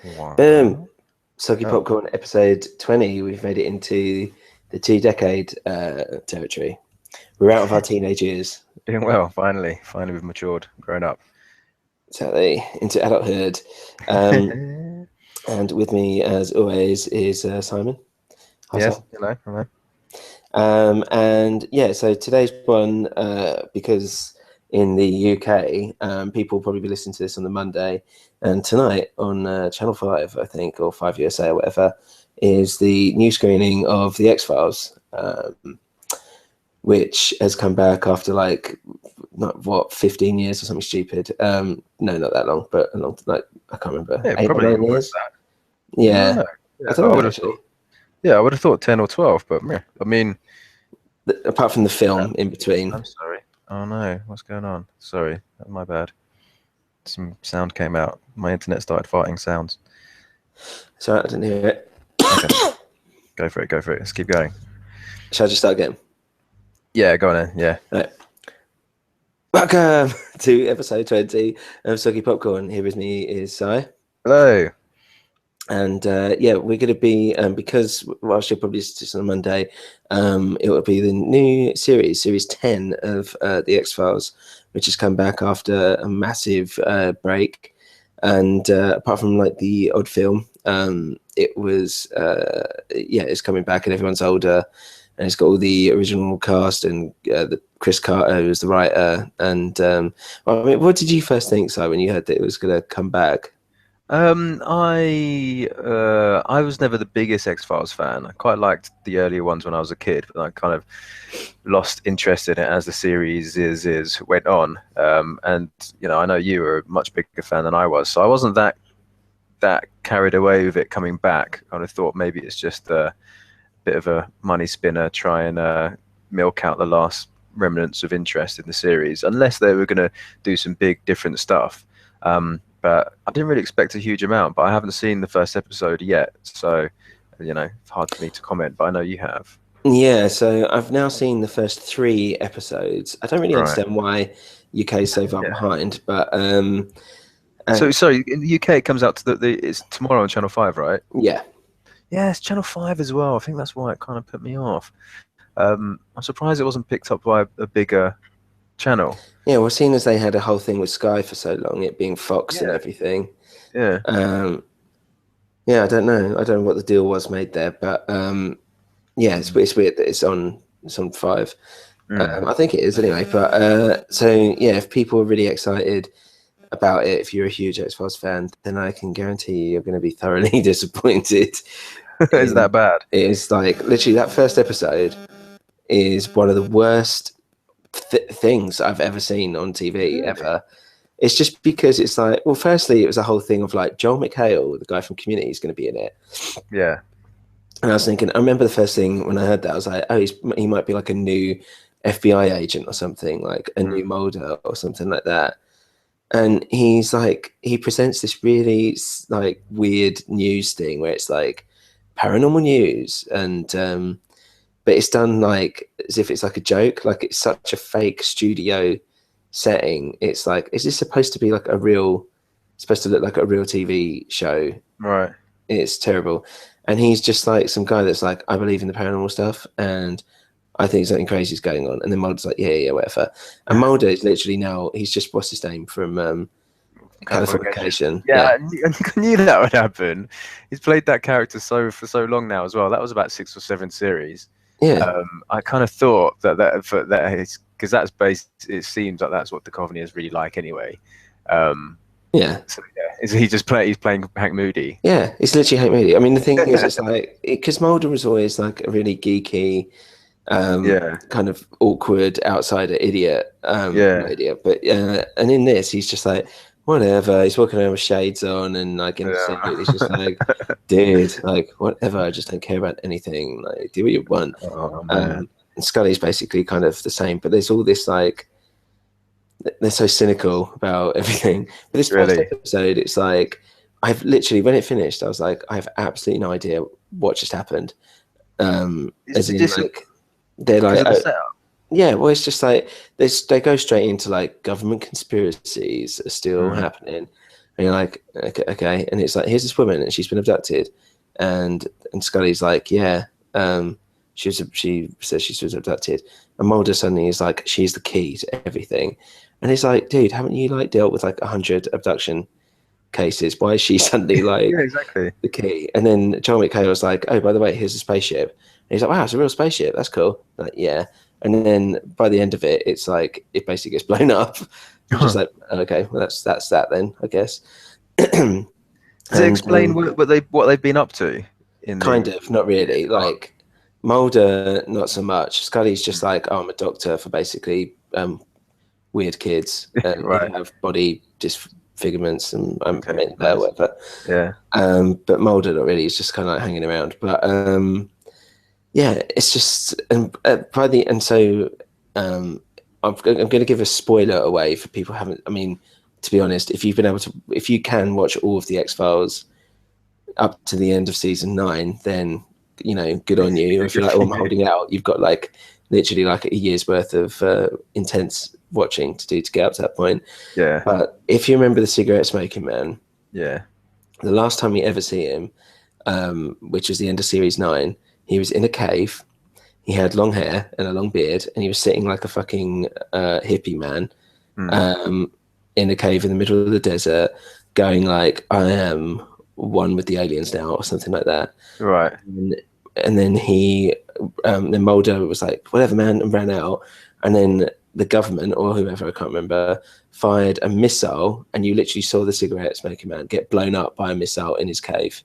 Boom. Wow. Soggy Oh, Popcorn episode 20. We've made it into the 2 decade territory. We're out of our teenage years, doing well. Finally, we've matured, grown up. sadly, into adulthood. Um, and with me, as always, is Simon. Hi, Yes, Simon. hello. And yeah, so today's one, because in the UK, people will probably be listening to this on the Monday, and tonight on Channel 5, I think, or 5 USA or whatever, is the new screening of The X-Files, which has come back after not what, 15 years or something stupid. No, not that long, but a long, like, I can't remember, Yeah, 8 or probably 9 years. that. No, Yeah, no. I Yeah, don't I know would have actually. thought. Yeah, I would have thought 10 or 12, but yeah, I mean, Apart from the film in between. I'm sorry. Oh no, what's going on? Sorry, my bad. Some sound came out. My internet started farting sounds. Sorry, I didn't hear it. Okay, go for it. Let's keep going. Shall I just start again? Yeah, go on then. Yeah. Right. Welcome to episode 20 of Soggy Popcorn. Here with me is Si. Hello. And yeah, we're going to be, because whilst you'll probably just on Monday, it will be the new series 10 of The X-Files, which has come back after a massive break. And apart from like the odd film, it was, yeah, it's coming back and everyone's older. And it's got all the original cast, and the Chris Carter was the writer. And well, I mean, what did you first think, Si, when you heard that it was going to come back? I was never the biggest X-Files fan. I quite liked the earlier ones when I was a kid, but I kind of lost interest in it as the series is went on. And I know you were a much bigger fan than I was, so I wasn't that carried away with it coming back. I kind of thought maybe it's just a bit of a money spinner, try and milk out the last remnants of interest in the series, unless they were going to do some big different stuff. But I didn't really expect a huge amount, but I haven't seen the first episode yet, so it's hard for me to comment, but I know you have. Yeah, so I've now seen the first 3 episodes. I don't really Right. understand why UK is so far Yeah. behind, but So sorry, in the UK it comes out to it's tomorrow on Channel 5, right? yeah, Yeah, it's Channel 5 as well. I think that's why it kind of put me off. I'm surprised it wasn't picked up by a bigger channel. yeah. Well, seeing as they had a whole thing with Sky for so long, it being Fox and Yeah. everything, Yeah. um, yeah, I don't know. I don't know what the deal was made there, but yeah, it's weird that it's on 5. Mm. I think it is anyway. But so yeah, if people are really excited about it, if you're a huge X-Files fan, then I can guarantee you're going to be thoroughly disappointed. Is that bad? It is like literally that first episode is one of the worst things I've ever seen on TV Really? ever. It's just because it's like, well, firstly, it was a whole thing of like Joel McHale, the guy from Community, is going to be in it. Yeah. And I was thinking, I remember the first thing when I heard that, I was like, oh, he might be like a new FBI agent or something, like a new Mm. Mulder or something like that. And he's like, he presents this really like weird news thing where it's like paranormal news, and but it's done like as if it's like a joke, like it's such a fake studio setting. It's like, is this supposed to be like supposed to look like a real TV show? Right. It's terrible. And he's just like some guy that's like, I believe in the paranormal stuff, and I think something crazy is going on. And then Mulder's like, yeah, whatever. And Mulder is literally now, he's just, what's his name from Californication. Californication. Yeah, Yeah. I knew that would happen. He's played that character for so long now as well. That was about 6 or 7 series. Yeah. I kind of thought that is because that's based. It seems like that's what Duchovny is really like anyway. Yeah. So yeah, is he just play? He's playing Hank Moody. Yeah. It's literally Hank Moody. I mean, the thing is, it's like, because Mulder was always like a really geeky, Yeah, kind of awkward outsider idiot, not yeah, idiot, but and in this, he's just like, whatever. He's walking around with shades on and like in the suit. yeah. He's just like, dude, like whatever. I just don't care about anything. Like, do what you want. Oh man, And Scully's basically kind of the same, but there's all this like, they're so cynical about everything. But this first really? episode, it's like, I've literally, when it finished, I was like, I have absolutely no idea what just happened. As Is it in, just like, they're because like, of the setup? yeah, well, it's just like they go straight into like government conspiracies are still Mm. happening, And you're like, okay. And it's like, here's this woman and she's been abducted. And Scully's like, yeah, she says she was abducted. And Mulder suddenly is like, she's the key to everything. And it's like, dude, haven't you like dealt with like 100 abduction cases? Why is she suddenly like Yeah, exactly. the key? And then John McHale was like, oh, by the way, here's a spaceship. And he's like, wow, it's a real spaceship. That's cool. Like, yeah. And then by the end of it, it's like it basically gets blown up. I'm just like, okay, well that's that then, I guess. Does it explain what they've been up to? Kind of, not really. Like Mulder, not so much. Scully's just like, oh, I'm a doctor for basically weird kids and Right. who have body disfigurements and Okay, whatever. Yeah. But Mulder, not really. He's just kind of like hanging around. But yeah, it's just I'm going to give a spoiler away for people who haven't. I mean, to be honest, if you can watch all of the X-Files up to the end of season 9, then good on you. If you're like, oh, I'm holding out, you've got like literally like a year's worth of intense watching to do to get up to that point. Yeah. But if you remember the cigarette smoking man, Yeah. the last time we ever see him, which was the end of series 9, he was in a cave. He had long hair and a long beard, and he was sitting like a fucking hippie man in a cave in the middle of the desert, going like, I am one with the aliens now, or something like that. Right. And then then Mulder was like, whatever, man, and ran out. And then the government, or whoever, I can't remember, fired a missile, and you literally saw the cigarette smoking man get blown up by a missile in his cave.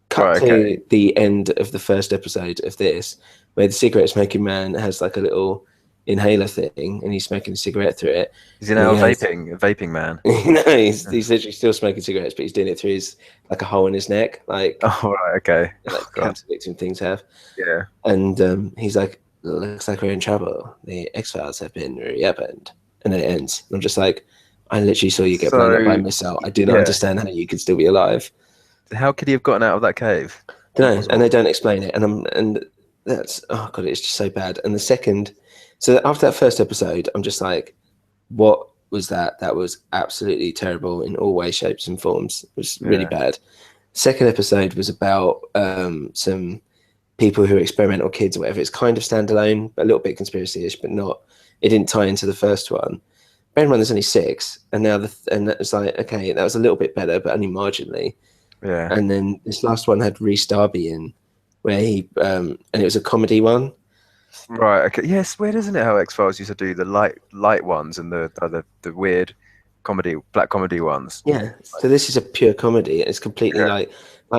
Cut to the end of the first episode of this, where the cigarette smoking man has like a little inhaler thing, and he's smoking a cigarette through it. Is he now a vaping man? No, he's literally still smoking cigarettes, but he's doing it through his like a hole in his neck, like oh right, okay, like cancer victim things have. Yeah, and he's like, looks like we're in trouble. The X-Files have been reopened, and then it ends. And I'm just like, I literally saw you get blown up by a missile. I do not understand how you could still be alive. How could he have gotten out of that cave? No, and they don't explain it. And that's, oh god, it's just so bad. And the second, so after that first episode, I'm just like, what was that? That was absolutely terrible in all ways, shapes, and forms. It was really bad. Second episode was about some people who are experimental kids or whatever. It's kind of standalone, a little bit conspiracy-ish, but not. It didn't tie into the first one. Bear in mind, there's only 6, and now and it's like, okay, that was a little bit better, but only marginally. Yeah. And then this last one had Rhys Darby in, where he and it was a comedy one. Right. Okay. Yes. Weird, isn't it? How X-Files used to do the light ones and the weird black comedy ones. Yeah. So this is a pure comedy. It's completely like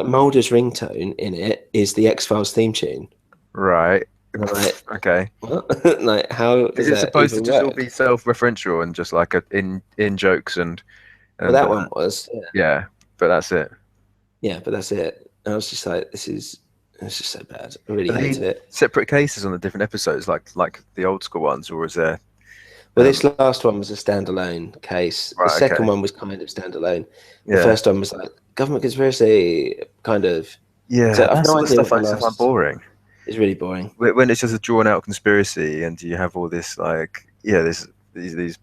Mulder's ringtone in it is the X-Files theme tune. Right. Like, okay. What? Like, how is it supposed to just all be self-referential and just like in jokes and well, that one was. Yeah, but that's it. Yeah, but that's it. I was just like, it's just so bad. I really hated it. Separate cases on the different episodes, like the old school ones, or was there? Well, this last one was a standalone case. Right, the second one was kind of standalone. The first one was like government conspiracy, kind of. Yeah, so that's no stuff I find boring. It's really boring when it's just a drawn-out conspiracy, and you have all this these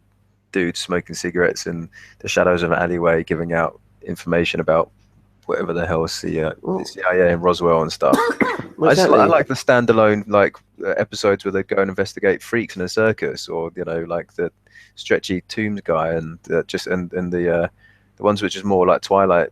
dudes smoking cigarettes in the shadows of an alleyway, giving out information about whatever the hell the CIA and Roswell and stuff. Well, exactly. I like the standalone episodes where they go and investigate freaks in a circus, or like the Stretchy Tombs guy, and the ones which is more like Twilight.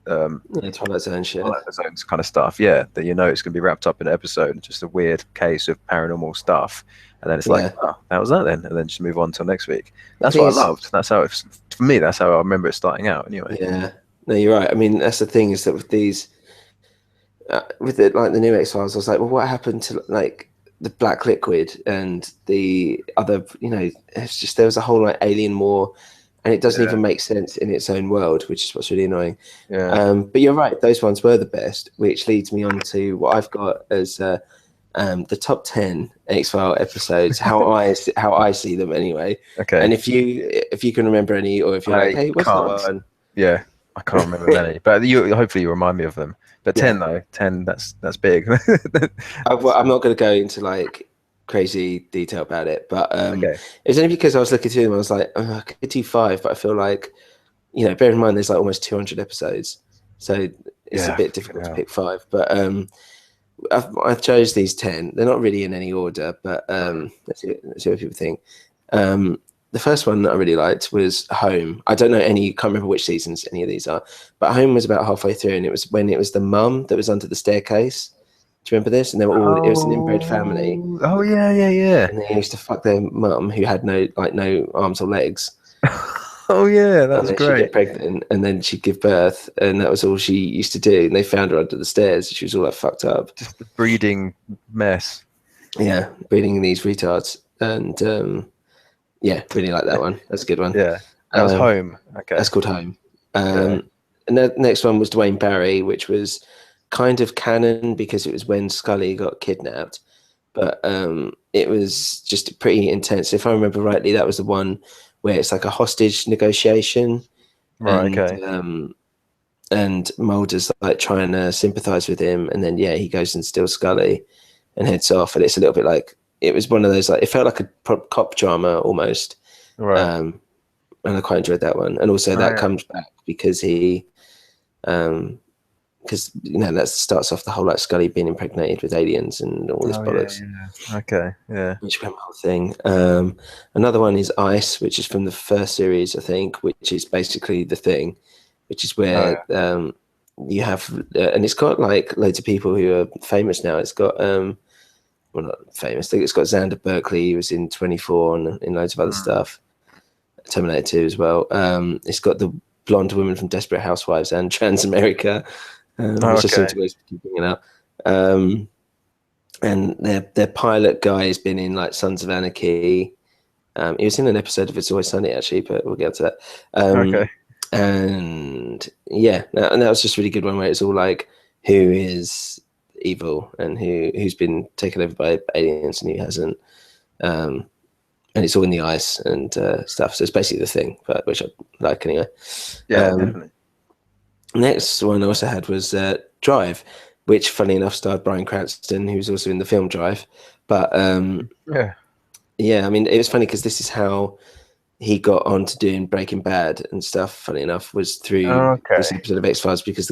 Twilight Zone shit. Twilight Zone kind of stuff. Yeah, that it's going to be wrapped up in an episode, just a weird case of paranormal stuff, and then it's like, oh, that was that then, and then just move on till next week. That's what I loved. That's how for me. That's how I remember it starting out. Anyway. Yeah. No, you're right. I mean, that's the thing, is that with these, with the new X-Files, I was like, well, what happened to like the black liquid and the other? It's just there was a whole like alien war, and it doesn't even make sense in its own world, which is what's really annoying. Yeah. But you're right; those ones were the best, which leads me on to what I've got as the top 10 X-File episodes, how I see them anyway. Okay. And if you can remember any, or if you're like, hey, what's that one? Yeah. I can't remember many, but hopefully you remind me of them. But 10 though, 10 that's big. I'm not going to go into like crazy detail about it, but it's only because I was looking through them. I was like, I could do 5, but I feel like you know, bear in mind there's like almost 200 episodes, so it's a Yeah, bit difficult to yeah. pick 5. But I've chose these 10. They're not really in any order, but let's see what people think. The first one that I really liked was Home. I don't know can't remember which seasons any of these are, but Home was about halfway through, and it was when it was the mum that was under the staircase. Do you remember this? And they were all, it was an inbred family, Oh yeah, yeah, yeah. and they used to fuck their mum who had no arms or legs. Oh yeah, And that's then she'd great. get pregnant, and then she'd give birth, and that was all she used to do. And they found her under the stairs. She was all like fucked up. Just the breeding mess. Yeah, breeding these retards, and yeah, really like that one. That's a good one. Yeah, that was Home. Okay, That's called Home. yeah. And the next one was Dwayne Barry, which was kind of canon because it was when Scully got kidnapped, but it was just pretty intense. If I remember rightly, that was the one where it's like a hostage negotiation, Right. and Okay. and Mulder's like trying to sympathize with him, and then he goes and steals Scully and heads off. And it's a little bit like, it was one of those, like, it felt like a cop drama almost. Right. And I quite enjoyed that one. And also that comes back because he because that starts off the whole like Scully being impregnated with aliens and all this bollocks. Yeah. Okay. Yeah. Which became the whole thing. Another one is Ice, which is from the first series, I think, which is basically The Thing, which is where you have, and it's got like loads of people who are famous now. It's got, well, not famous. I think it's got Xander Berkeley, who was in 24 and in loads of other stuff. Terminator 2 as well. It's got the blonde woman from Desperate Housewives and Transamerica, which I seem to always keep bringing up. And their pilot guy has been in like Sons of Anarchy. He was in an episode of It's Always Sunny, actually, but we'll get to that. Okay. And and that was just a really good one where it's all like who is evil and who's been taken over by aliens and who hasn't. And it's all in the ice and stuff. So it's basically The Thing, but which I like anyway. Yeah, definitely. Next one I also had was Drive, which, funny enough, starred Bryan Cranston, who's also in the film Drive. But I mean, it was funny because this is how he got on to doing Breaking Bad and stuff. Funny enough, was through this episode of X-Files, because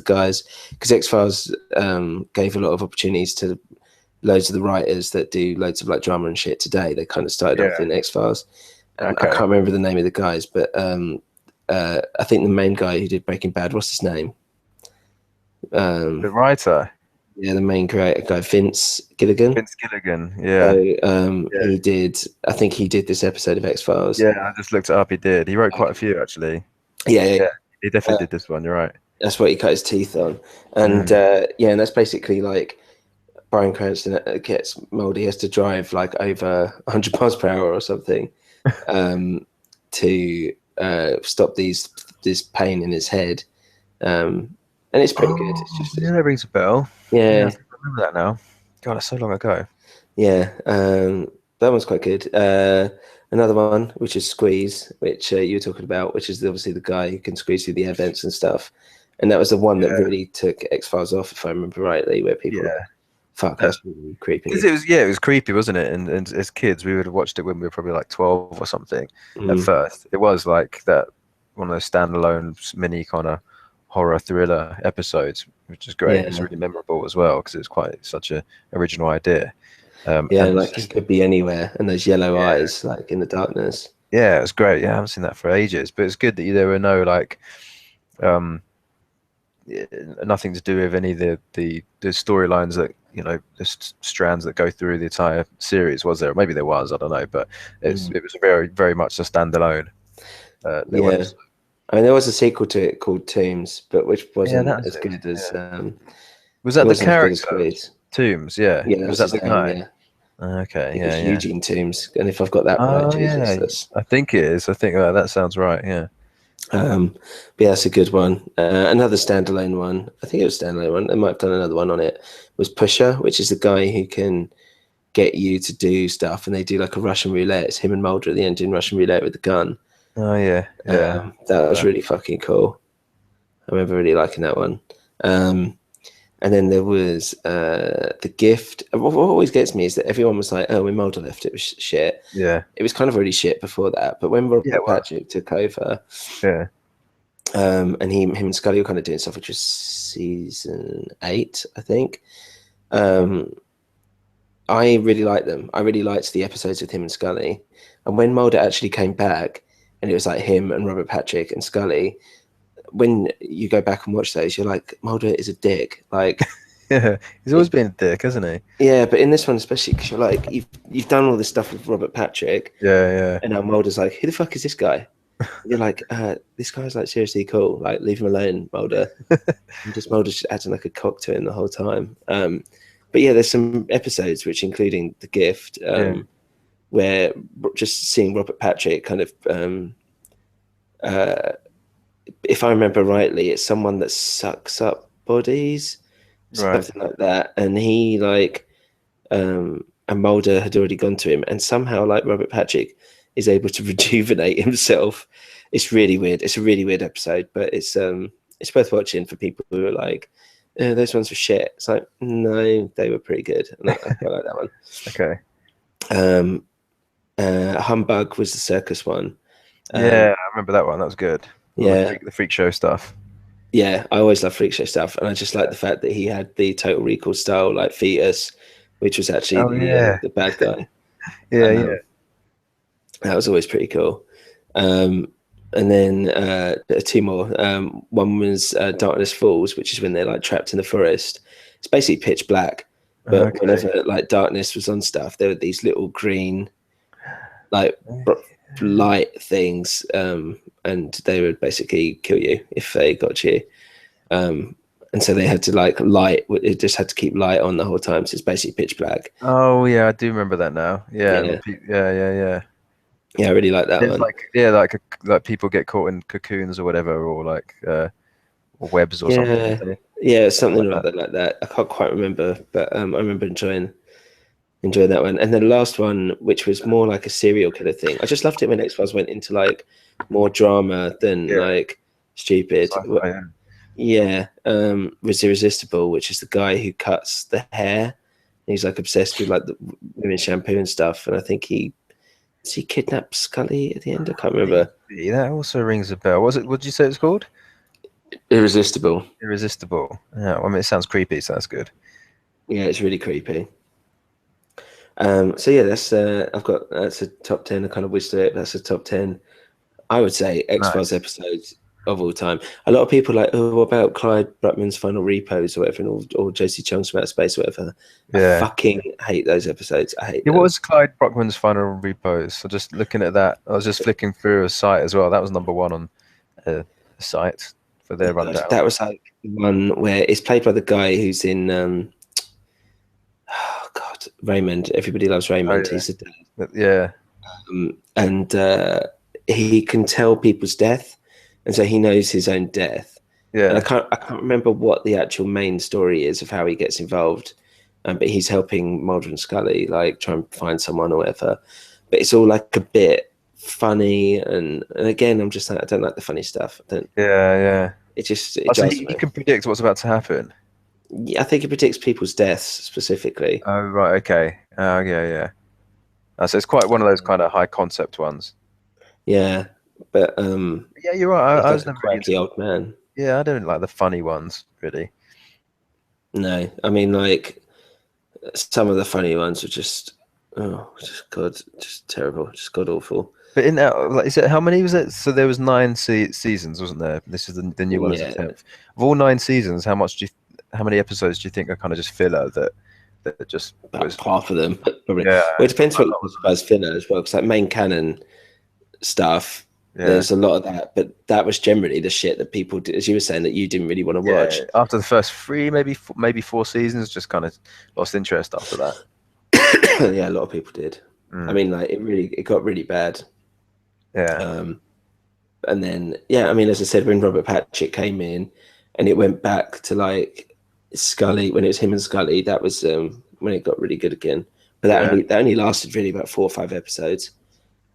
X-Files gave a lot of opportunities to loads of the writers that do loads of like drama and shit today. They kind of started off in X-Files. I can't remember the name of the guys, but I think the main guy who did Breaking Bad, what's his name? The writer. Yeah, the main creator guy, Vince Gilligan. Yeah. So he did, I think he did this episode of X-Files. Yeah, I just looked it up. He did. He wrote quite a few, actually. Yeah. He definitely did this one. You're right. That's what he cut his teeth on. And and that's basically like Bryan Cranston gets Mulder. He has to drive like over 100 miles per hour or something to stop this pain in his head. And it's pretty good. It's just, that rings a bell. Yeah, I remember that now. God, that's so long ago. Yeah, that one's quite good. Another one, which is Squeeze, which you were talking about, which is obviously the guy who can squeeze through the air vents and stuff. And that was the one that really took X-Files off, if I remember rightly, where people, fuck, that's really creepy. Because it was creepy, wasn't it? And as kids, we would have watched it when we were probably like 12 or something. At first, it was like that, one of those standalone mini kind of horror thriller episodes, which is great. It's really memorable as well because it's quite such a original idea. And like he could be anywhere, and those yellow eyes, like in the darkness. Yeah, it was great. Yeah, I haven't seen that for ages, but it's good that there were no like, nothing to do with any of the storylines that the strands that go through the entire series. Was there? Maybe there was. I don't know, but it was very very much a standalone. Episode. I mean, there was a sequel to it called Tombs, but which wasn't as good as. Was that the character? Tombs, yeah. Was that the guy? Yeah. Okay, Eugene Tombs, and if I've got that right, Jesus, I think it is. I think that sounds right. Yeah. But yeah, that's a good one. Another standalone one. I think it was a standalone one. They might have done another one on it. Was Pusher, which is the guy who can get you to do stuff, and they do like a Russian roulette. It's him and Mulder at the end doing Russian roulette with the gun. Oh yeah. That was really fucking cool. I remember really liking that one. And then there was The Gift. What always gets me is that everyone was like, "Oh, when Mulder left, it was shit." Yeah, it was kind of already shit before that. But when Rob Patrick took over, And him and Scully were kind of doing stuff, which was season 8, I think. I really liked them. I really liked the episodes with him and Scully. And when Mulder actually came back, and it was like him and Robert Patrick and Scully, when you go back and watch those, you're like, Mulder is a dick. Like, Yeah, he's always been a dick, hasn't he? yeah, but in this one especially, because you're like, you've done all this stuff with Robert Patrick, Yeah, and now Mulder's like, who the fuck is this guy? And you're like, this guy's like seriously cool. Like, leave him alone, Mulder. And just Mulder's just acting like a cock to him the whole time. But yeah, there's some episodes, which including The Gift, yeah. where just seeing Robert Patrick kind of, if I remember rightly, it's someone that sucks up bodies, Right. something like that. And he like, and Mulder had already gone to him, and somehow like Robert Patrick is able to rejuvenate himself. It's really weird. It's a really weird episode, but it's worth watching for people who are like, those ones were shit. It's like, no, they were pretty good. And I quite like that one. Okay. Humbug was the circus one. Yeah, I remember that one. That was good. All Yeah, the freak show stuff. yeah. I always love freak show stuff, and I just like the fact that he had the Total Recall style like fetus, which was actually Oh yeah. the bad guy. Yeah, yeah. Um, that was always pretty cool. And then two more. One was Darkness Falls, which is when they're like trapped in the forest. It's basically pitch black, but Okay. whenever like darkness was on stuff, there were these little green like light things, and they would basically kill you if they got you. And so they had to like light. It just had to keep light on the whole time. So it's basically pitch black. Oh yeah, I do remember that now. Yeah, Yeah, yeah. yeah, I really like that It's one. like people get caught in cocoons or whatever, or like or webs or something. Yeah, Don't they? yeah, Something something like that. rather like that. I can't quite remember, but I remember enjoying that one. And then the last one, which was more like a serial killer thing. I just loved it when X-Files went into like more drama than Yeah. like stupid. Sci-fi, yeah. Yeah, was Irresistible, which is the guy who cuts the hair. He's like obsessed with like the women's shampoo and stuff. And I think he kidnapped Scully at the end. I can't remember. Maybe. That also rings a bell. Was it? What did you say it's called? Irresistible. Irresistible. Yeah. I mean, it sounds creepy, so that's good. Yeah, it's really creepy. So yeah, that's a top 10. I kind of wish through it. That's a top 10. I would say X-Files Nice. episodes of all time. A lot of people are like, oh, what about Clyde Bruckman's Final Repos or whatever, or Josie Chung's From Outer Space or whatever. I Yeah. fucking hate those episodes. I hate Yeah, what them. was Clyde Brockman's final repos? So just looking at that, I was just flicking through a site as well. That was #1 on a site for their God, rundown. that was like one where it's played by the guy who's in oh God, Raymond. Everybody loves Oh Raymond. He's the dad. yeah, And he can tell people's death, and so he knows his own death. And yeah, I can't remember what the actual main story is of how he gets involved, but he's helping Mulder and Scully like try and find someone or whatever. But it's all like a bit funny, and again, I'm just like, I don't like the funny stuff. I don't. yeah. It Oh, so jars he me. can predict what's about to happen. Yeah, I think it predicts people's deaths specifically. Oh right, okay. Oh yeah. So it's quite one of those kind of high concept ones. Yeah, but Yeah, you're right. he's I like was a never really into. quirky old man. Yeah, I don't like the funny ones really. No, I mean like some of the funny ones are just just God, just terrible, just god awful. But in that, like, is it how many was it? So there was 9 seasons, wasn't there? This is the new one is the Yeah, 10th. Of all 9 seasons, how many episodes do you think are kind of just filler that just about was half of them probably. yeah, Well, it depends quite what a you lot, wasn't classify as filler as well. Because like main canon stuff, it? Yeah, there's a lot of that, but that was generally the shit that people, as you were saying, that you didn't really want to yeah. watch. After the first three, maybe 4 seasons, just kind of lost interest after that. Yeah, a lot of people did. I Mm, mean, like it got really bad. yeah, Um, and then yeah, I mean, as I said, when Robert Patrick came in, and it went back to like Scully when it was him and Scully, that was when it got really good again. But yeah, that only lasted really about 4 or 5 episodes,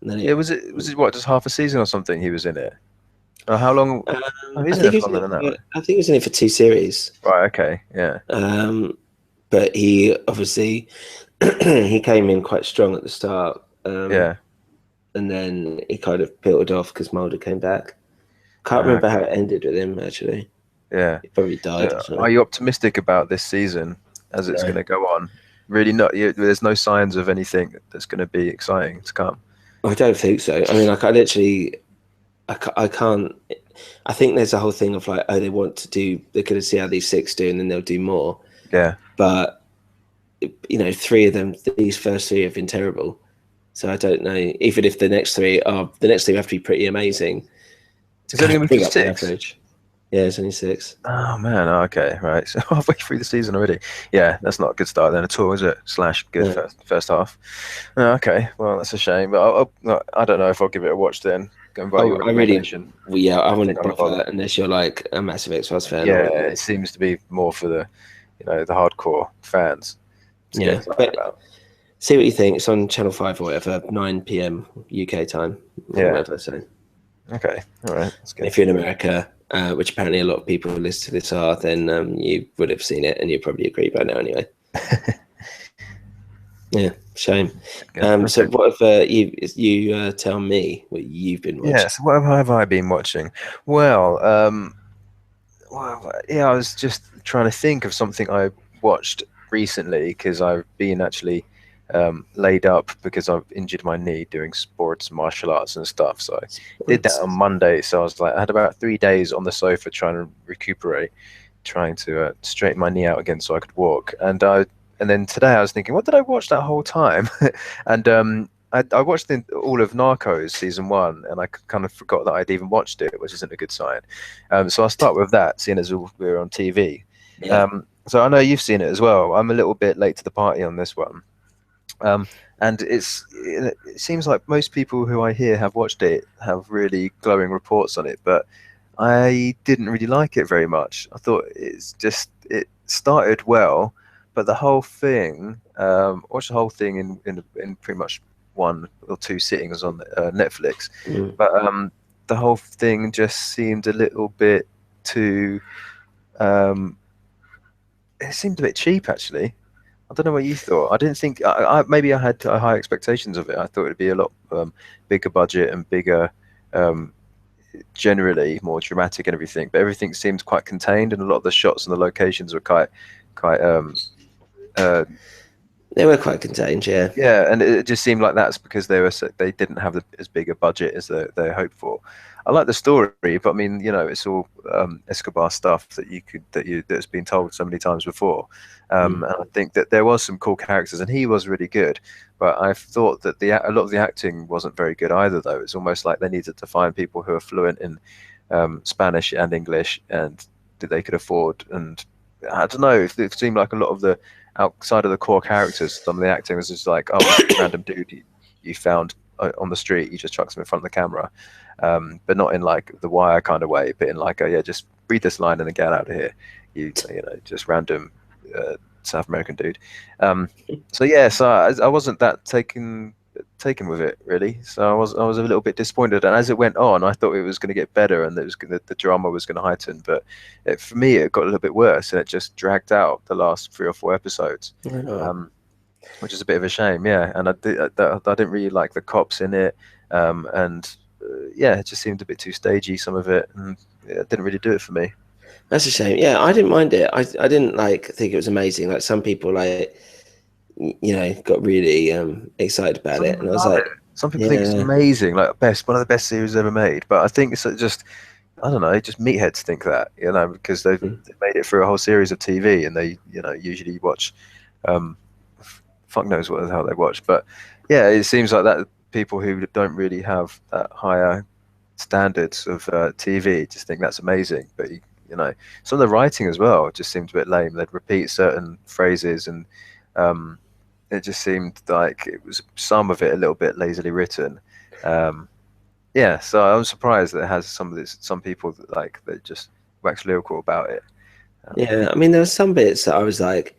and then yeah. Was it what just half a season or something? He was in it. How long? Oh, I he's in think it he for was in longer it than that, for, right? I think he was in it for 2 series. Right. Okay. Yeah. But he obviously he came in quite strong at the start, Yeah. and then he kind of peeled off because Mulder came back. Can't remember how it ended with him actually. Yeah. He probably died or Are something. you optimistic about this season as it's No, going to go on? Really, not. There's no signs of anything that's going to be exciting to come. I don't think so. I mean, like, I can't. I think there's a whole thing of like, oh, they want to do. They're going to see how these six do, and then they'll do more. Yeah. But three of them, these first three have been terrible. So I don't know. Even if the next three have to be pretty amazing to Is it kind only of going to be bring up the six? average. Yeah, it's only six. Oh man. Okay. Right. So halfway through the season already. Yeah, that's not a good start then at all, is it? Slash good No. first half. Okay. Well, that's a shame. But I don't know if I'll give it a watch then. Go by Oh, your recommendation. well, yeah, I I think wouldn't I'm gonna bother bother. unless you're like a massive X-Files fan Yeah, or it seems to be more for the, the hardcore fans to get yeah. excited But about. see what you think. It's on Channel 5 or whatever, 9 p.m. UK time or Yeah. whatever. So Okay. All right. That's good. if you're in America, which apparently a lot of people who listen to this are, then you would have seen it and you probably agree by now anyway. Yeah, shame. Good. So Okay. what if you tell me what you've been watching? Yeah. So what have I been watching? Well, yeah, I was just trying to think of something I watched recently because I've been actually laid up because I've injured my knee doing sports, martial arts, and stuff. So I did that on Monday. So I was like, I had about 3 days on the sofa trying to recuperate, trying to straighten my knee out again so I could walk. And then today I was thinking, what did I watch that whole time? And I watched all of Narcos season one, and I kind of forgot that I'd even watched it, which isn't a good sign. So I'll start with that, seeing as we're on TV. Yeah. So I know you've seen it as well. I'm a little bit late to the party on this one. And it seems like most people who I hear have watched it have really glowing reports on it, but I didn't really like it very much. I thought it started well, but the whole thing, watched the whole thing in pretty much 1 or 2 sittings on Netflix, Mm. but the whole thing just seemed a little bit too. Um, it seemed a bit cheap, actually. I don't know what you thought. I didn't think. Maybe I had high expectations of it. I thought it'd be a lot bigger budget and bigger, um, generally more dramatic and everything. But everything seemed quite contained, and a lot of the shots and the locations were quite uh, They were quite contained, yeah. yeah, and it just seemed like that's because they didn't have as big a budget as they hoped for. I like the story, but I mean, it's all Escobar stuff that's been told so many times before. And I think that there was some cool characters, and he was really good. But I thought that a lot of the acting wasn't very good either. Though it's almost like they needed to find people who are fluent in Spanish and English, and that they could afford. And I don't know. It seemed like a lot of the outside of the core characters, some of the acting was just like, oh, random dude you found on the street, you just chucks him in front of the camera, but not in like the Wire kind of way, but in like, yeah, just read this line and then get out of here. Just random South American dude. So yeah, so I wasn't that taken with it really. So I was a little bit disappointed, and as it went on, I thought it was going to get better and the drama was going to heighten. But for me, it got a little bit worse, and it just dragged out the last 3 or 4 episodes, which is a bit of a shame. Yeah, and I didn't really like the cops in it, and yeah, it just seemed a bit too stagey, some of it, and it didn't really do it for me. That's a shame. Yeah, I didn't mind it. I didn't think it was amazing. Like some people got really excited about Some it, and people I was love like, it. Some people think it's yeah, amazing, like one of the best series ever made. But I think it's just, I don't know, just meatheads think that, because they've made it through a whole series of TV, and they, usually watch, fuck knows what the hell they watch. But yeah, it seems like that people who don't really have that higher standards of TV just think that's amazing. But some of the writing as well just seemed a bit lame. They'd repeat certain phrases, and it just seemed like it was some of it a little bit lazily written. Yeah, so I'm surprised that it has some people that just wax lyrical about it. yeah. I mean, there were some bits that I was like,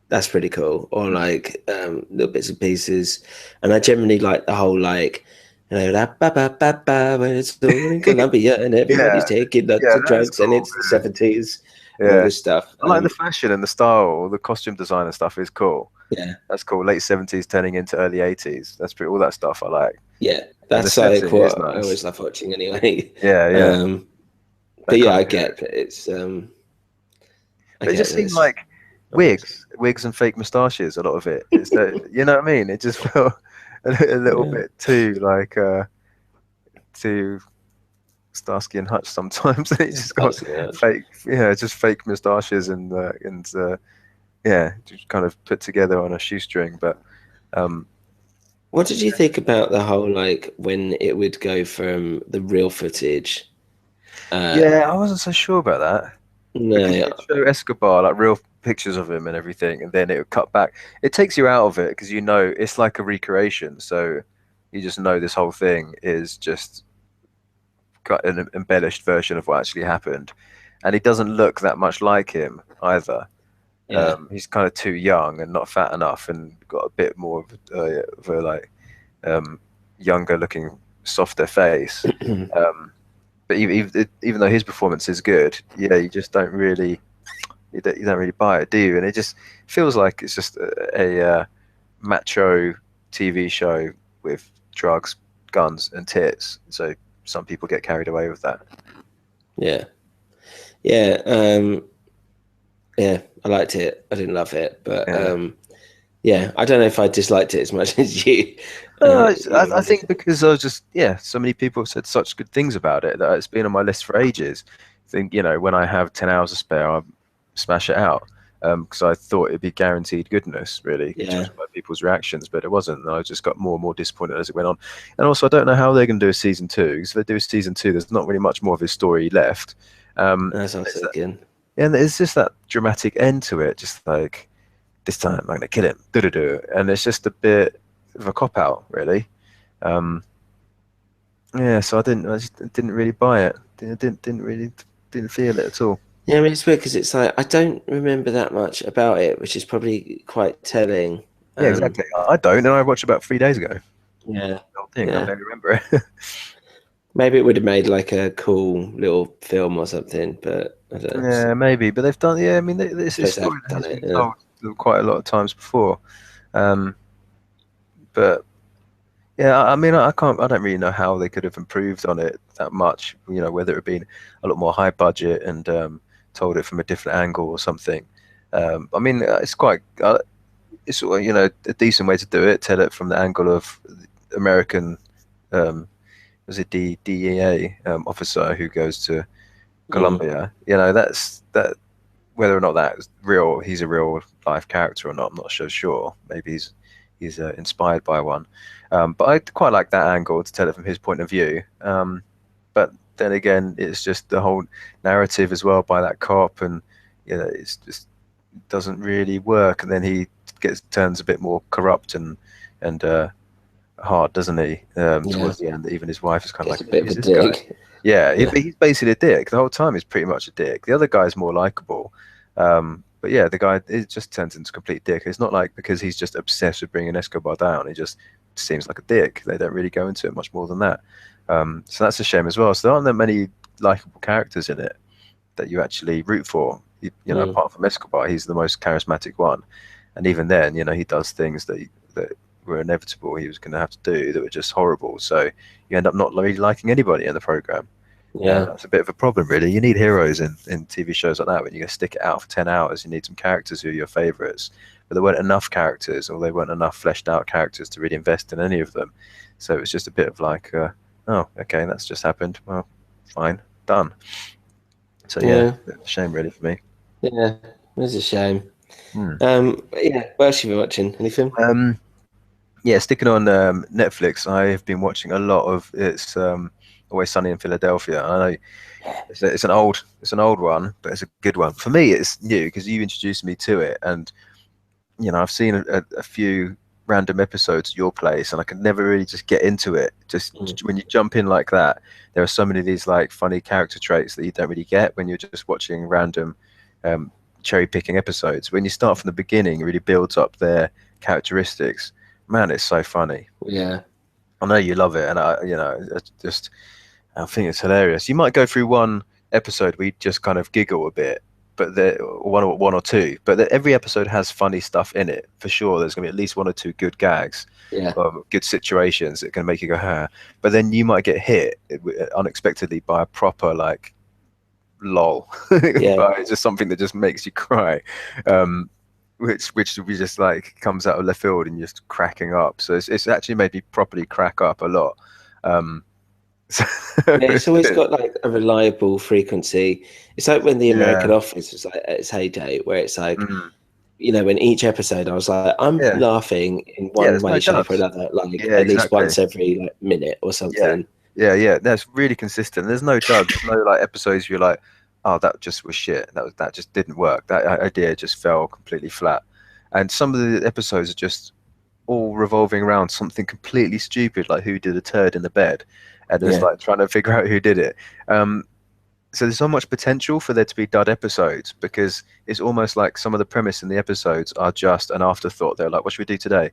that's pretty cool, or like little bits and pieces, and I generally like the whole that ba ba ba ba when it's all in Colombia and everybody's Yeah, taking lots yeah, of that's drugs and cool. it's the 70s and all Yeah, this stuff. I like the fashion and the style, the costume design and stuff is cool. Yeah, That's cool. Late 70s turning into early 80s. That's pretty all that stuff I like. yeah, And the that's like setting is what I nice. always love watching anyway. Yeah, yeah. Um, but that yeah, kind I of get period. that it's I But it get just that seemed it's like almost wigs and fake moustaches. A lot of it. It's you know what I mean? It just felt a little yeah, bit too like too Starsky and Hutch sometimes. And he's just got that's good. fake, yeah, just fake moustaches and yeah, just kind of put together on a shoestring. But um, What did you think about the whole like when it would go from the real footage? Uh, yeah, I wasn't so sure about that because no, they'd show Escobar like real pictures of him and everything, and then it would cut back. It takes you out of it because you know it's like a recreation, so you just know this whole thing is just got an embellished version of what actually happened, and he doesn't look that much like him either. yeah, He's kind of too young and not fat enough, and got a bit more of a like um, younger looking, softer face. Um, but even though his performance is good, yeah, you just don't really you don't really buy it, do you? And it just feels like it's just a macho TV show with drugs, guns, and tits. So some people get carried away with that. yeah, yeah, yeah. I liked it. I didn't love it, but Yeah. yeah, I don't know if I disliked it as much as you. I think because I was just so many people have said such good things about it that it's been on my list for ages. I think when I have 10 hours to spare, I'll smash it out because I thought it'd be guaranteed goodness, really, Yeah, judging by people's reactions, but it wasn't. And I just got more and more disappointed as it went on. And also, I don't know how they're going to do a season two because if they do a season two, there's not really much more of his story left. as I was There's that, thinking. and it's just that dramatic end to it, just like this time I'm going to kill him, do, and it's just a bit of a cop out, really. Um, yeah, so I just didn't really buy it. Didn't really didn't feel it at all. Yeah, I mean it's weird because it's like I don't remember that much about it, which is probably quite telling. Yeah, Um, exactly. I don't, and I watched about 3 days ago. The yeah, whole thing, I yeah. barely remember it. Maybe it would have made like a cool little film or something, but I don't know. Yeah, maybe, but they've done. Yeah, I mean, I this is a suppose they story have that done has it. been Yeah, told quite a lot of times before. Um, but yeah, I mean, I can't. I don't really know how they could have improved on it that much. Whether it had been a lot more high budget and told it from a different angle or something. I mean, it's quite. It's a decent way to do it. Tell it from the angle of American. Was it DEA officer who goes to mm, Colombia? That's that. Whether or not that's real, he's a real life character or not, I'm not so sure. Maybe he's inspired by one. But I quite like that angle to tell it from his point of view. But then again, it's just the whole narrative as well by that cop, and it's just doesn't really work. And then he turns a bit more corrupt and hard, doesn't he? yeah. Towards the end, even his wife is kind of Gets a like, bit of "Who's a this guy?" dig. Yeah, Yeah, he's basically a dick. The whole time he's pretty much a dick. The other guy's more likable. But yeah, the guy, it just turns into a complete dick. It's not like because he's just obsessed with bringing Escobar down. He just seems like a dick. They don't really go into it much more than that. So that's a shame as well. So there aren't that many likable characters in it that you actually root for. mm, Apart from Escobar, he's the most charismatic one. And even then, he does things that were inevitable he was going to have to do that were just horrible. So you end up not really liking anybody in the program. yeah, That's a bit of a problem, really. You need heroes in TV shows like that. When you're going to stick it out for 10 hours, you need some characters who are your favorites. But there weren't enough characters, or they weren't enough fleshed out characters to really invest in any of them. So it was just a bit of like, oh, okay, that's just happened. Well, fine, done. So yeah, yeah, bit of a shame, really, for me. yeah. It's a shame. Hmm. Yeah. What else have you been watching? Anything? Um, yeah, sticking on Netflix, I have been watching a lot of it's Always Sunny in Philadelphia. I know it's an old one, but it's a good one. For me, it's new because you introduced me to it, and I've seen a few random episodes at your place, and I can never really just get into it. Mm, Just when you jump in like that, there are so many of these like funny character traits that you don't really get when you're just watching random um, cherry picking episodes. When you start from the beginning, it really builds up their characteristics. Man, it's so funny. yeah. I know you love it, and I think it's hilarious. You might go through one episode where you just kind of giggle a bit, but one or two, but every episode has funny stuff in it for sure. There's gonna be at least one or two good gags, Yeah. good situations that can make you go, "Ha!" But then you might get hit unexpectedly by a proper like lol, Yeah. but it's just something that just makes you cry, um, which we just like comes out of left field and just cracking up. So it's actually made me properly crack up a lot. Um, so Yeah, it's always got like a reliable frequency. It's like when the American yeah, Office was like at its heyday, where it's like, mm, in each episode, I was like, I'm yeah, laughing in yeah. one There's no way, shape, or duds. another, like Yeah, at least exactly. once every like minute or Yeah, something. yeah. That's really consistent. There's no duds. There's no like episodes where you're like, oh, that just was shit. That just didn't work. That idea just fell completely flat. And some of the episodes are just all revolving around something completely stupid, like who did a turd in the bed, and just Yeah, like trying to figure out who did it. Um, so there's so much potential for there to be dud episodes because it's almost like some of the premise in the episodes are just an afterthought. They're like, what should we do today?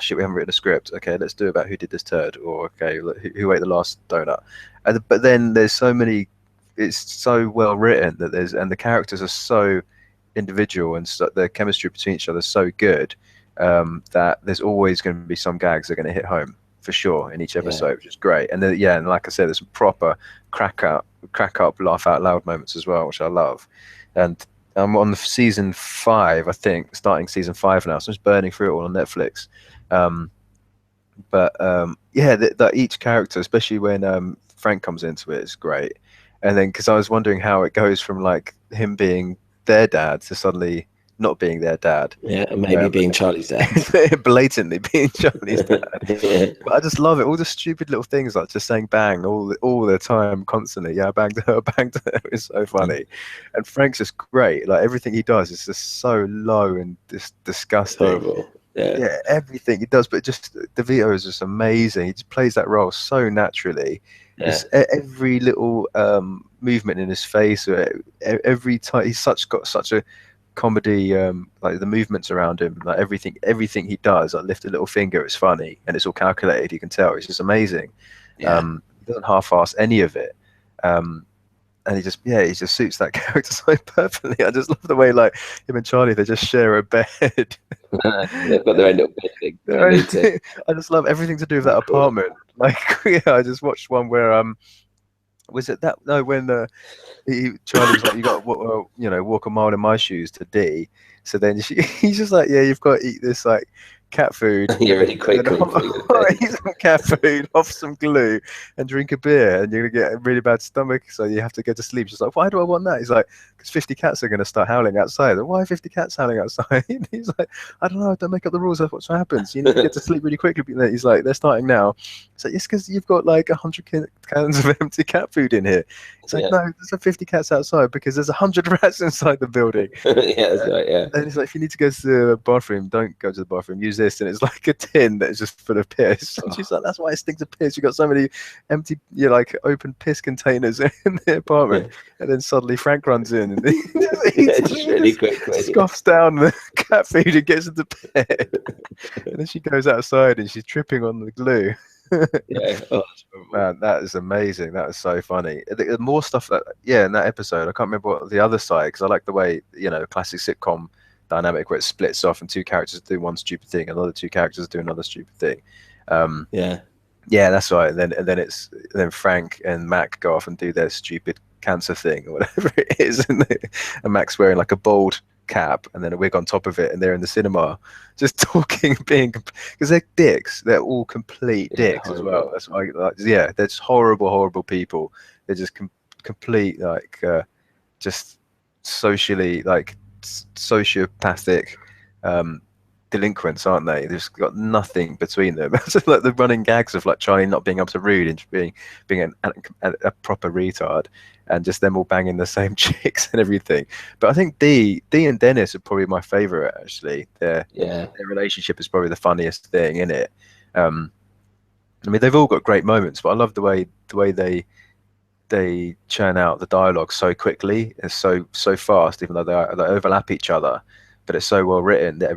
Shit, we haven't written a script. Okay, let's do about who did this turd, or okay, who ate the last donut. But then there's so many. It's so well written that and the characters are so individual, and so the chemistry between each other is so good, that there's always going to be some gags that are going to hit home for sure in each yeah, episode, which is great. And then, yeah, and like I said, there's some proper crack up, laugh out loud moments as well, which I love. And I'm on season 5, I think, starting season 5 now, so I'm just burning through it all on Netflix. Um, but yeah, that each character, especially when Frank comes into it, is great. And then because I was wondering how it goes from like him being their dad to suddenly not being their dad, yeah, and maybe being Charlie's dad. blatantly being Johnny's dad. Yeah, But I just love it. All the stupid little things like just saying "bang" all the time, constantly. Yeah, I banged her, banged her. It's so funny. And Frank's just great. Like everything he does is just so low and it's disgusting. horrible. Yeah, Yeah, everything he does, but just DeVito is just amazing. He just plays that role so naturally. yeah, Just every little movement in his face, or every time he's got such a comedy, like the movements around him, like everything he does, like lift a little finger, it's funny and it's all calculated. You can tell it's just amazing. yeah. He doesn't half-ass any of it. Um, and he just suits that character so perfectly. I just love the way like him and Charlie, they just share a bed. They've got their own little bit they don't need to. I just love everything to do with It's that cool. apartment. Like, yeah, I just watched one where was it that no when Charlie was like, you got to walk a mile in my shoes to D. So then he's just like, yeah, you've got to eat this like cat food, Yeah, really and then quickly before you go to bed. eat some cat food, off some glue, and drink a beer, and you're gonna get a really bad stomach, so you have to go to sleep. She's like, why do I want that? He's like, because 50 cats are gonna start howling outside. Why 50 cats howling outside? He's like, I don't know, don't make up the rules. That's what happens. You need to get to sleep really quickly. He's like, they're starting now. So it's because you've got like 100 cans of empty cat food in here. It's like, Yeah, no, there's like 50 cats outside because there's 100 rats inside the building. yeah, that's right. Yeah, And it's like, if you need to go to the bathroom, don't go to the bathroom. Use this, and it's like a tin that's just full of piss. And she's like, "That's why it stinks of piss. You got so many empty, like open piss containers in the apartment." yeah, And then suddenly Frank runs in and he yeah, just really quickly. scoffs down the cat food and gets into bed. And then she goes outside and she's tripping on the glue. Yeah, oh, it's horrible. Man, that is amazing. That is so funny. The more stuff that, yeah, in that episode, I can't remember what the other side, because I like the way, classic sitcom dynamic where it splits off and two characters do one stupid thing and other two characters do another stupid thing. Um, Yeah, yeah, that's right. And then Frank and Mac go off and do their stupid cancer thing or whatever it is, and Mac's wearing like a bald cap and then a wig on top of it, and they're in the cinema just talking, being because they're dicks. They're all complete yeah, dicks as well. horrible. That's why, like, yeah, they're just horrible people. They're just complete like just socially like sociopathic um, delinquents, aren't they? They've got nothing between them. It's like the running gags of like Charlie not being able to read and being a proper retard, and just them all banging the same chicks and everything. But I think D and Dennis are probably my favorite actually. Yeah, Their relationship is probably the funniest thing in it. Um, I mean, they've all got great moments, but I love the way they churn out the dialogue so quickly and so fast, even though they overlap each other. But it's so well written that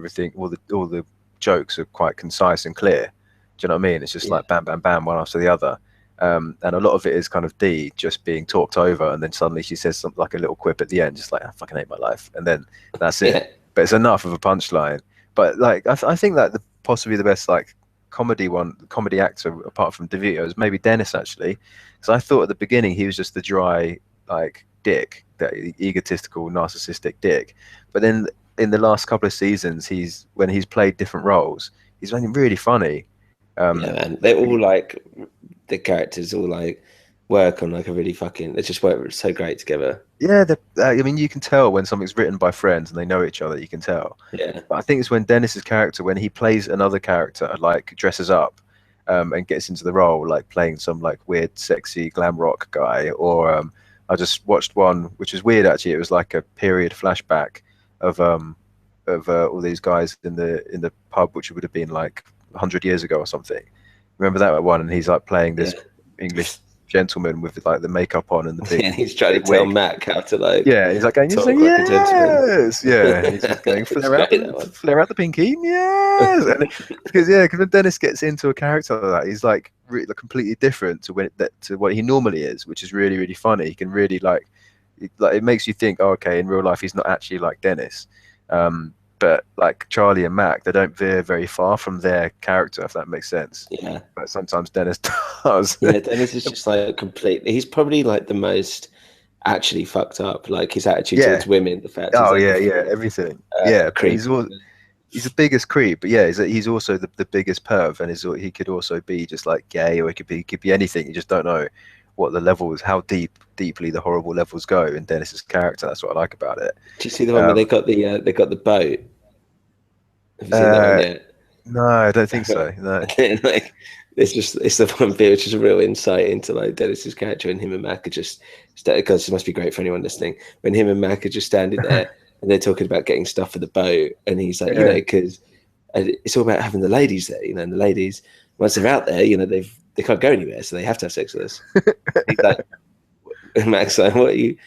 all the jokes are quite concise and clear. Do you know what I mean? It's just yeah, like bam, bam, bam, one after the other. And a lot of it is kind of Dee just being talked over, and then suddenly she says something like a little quip at the end, just like, "I fucking hate my life," and then that's yeah, it. But it's enough of a punchline. But like, I think that possibly the best like comedy actor apart from DeVito is maybe Dennis actually, because I thought at the beginning he was just the dry like dick, that egotistical, narcissistic dick. But then in the last couple of seasons, when he's played different roles, he's been really funny. Yeah, man. They're all like the characters all like work on like a really fucking. They just work so great together. Yeah, I mean, you can tell when something's written by friends and they know each other. You can tell. Yeah, But I think it's when Dennis's character, when he plays another character, like dresses up, and gets into the role, like playing some like weird, sexy glam rock guy. Or I just watched one which is weird actually. It was like a period flashback of all these guys in the pub, which would have been like 100 years ago or something. Remember that one? And he's like playing this yeah. English gentleman with like the makeup on and the big, Yeah, he's trying to big tell wig. Mac how to like Yeah, he's like going, he's talk like, like a gentleman. yes, yeah. He's just going, It's great, that one. flare out the pinky, yes. And because when Dennis gets into a character like that, he's like really completely different to what he normally is, which is really really funny. He can really like it makes you think, oh, okay, in real life he's not actually like Dennis. But like Charlie and Mac, they don't veer very far from their character, if that makes sense. Yeah, But sometimes Dennis does. yeah. Dennis is just like completely. He's probably like the most actually fucked up. Like his attitude Yeah. towards women, the fact. Oh he's like yeah, everything. Yeah, but creep. he's the biggest creep, but yeah, he's also the biggest perv, and he could also be just like gay, or he could be anything. You just don't know what the levels, how deeply the horrible levels go in Dennis's character. That's what I like about it. Do you see the one where they got the boat? Have you seen that one yet? No, I don't think so. No. Like it's the one bit which is a real insight into like Dennis's character, and him and Mac are just because it must be great for anyone listening. When him and Mac are just standing there and they're talking about getting stuff for the boat, and he's like, you know, because it's all about having the ladies there, you know, and the ladies once they're out there, you know, they can't go anywhere, so they have to have sex with us. He's like, and Mac's like, what are you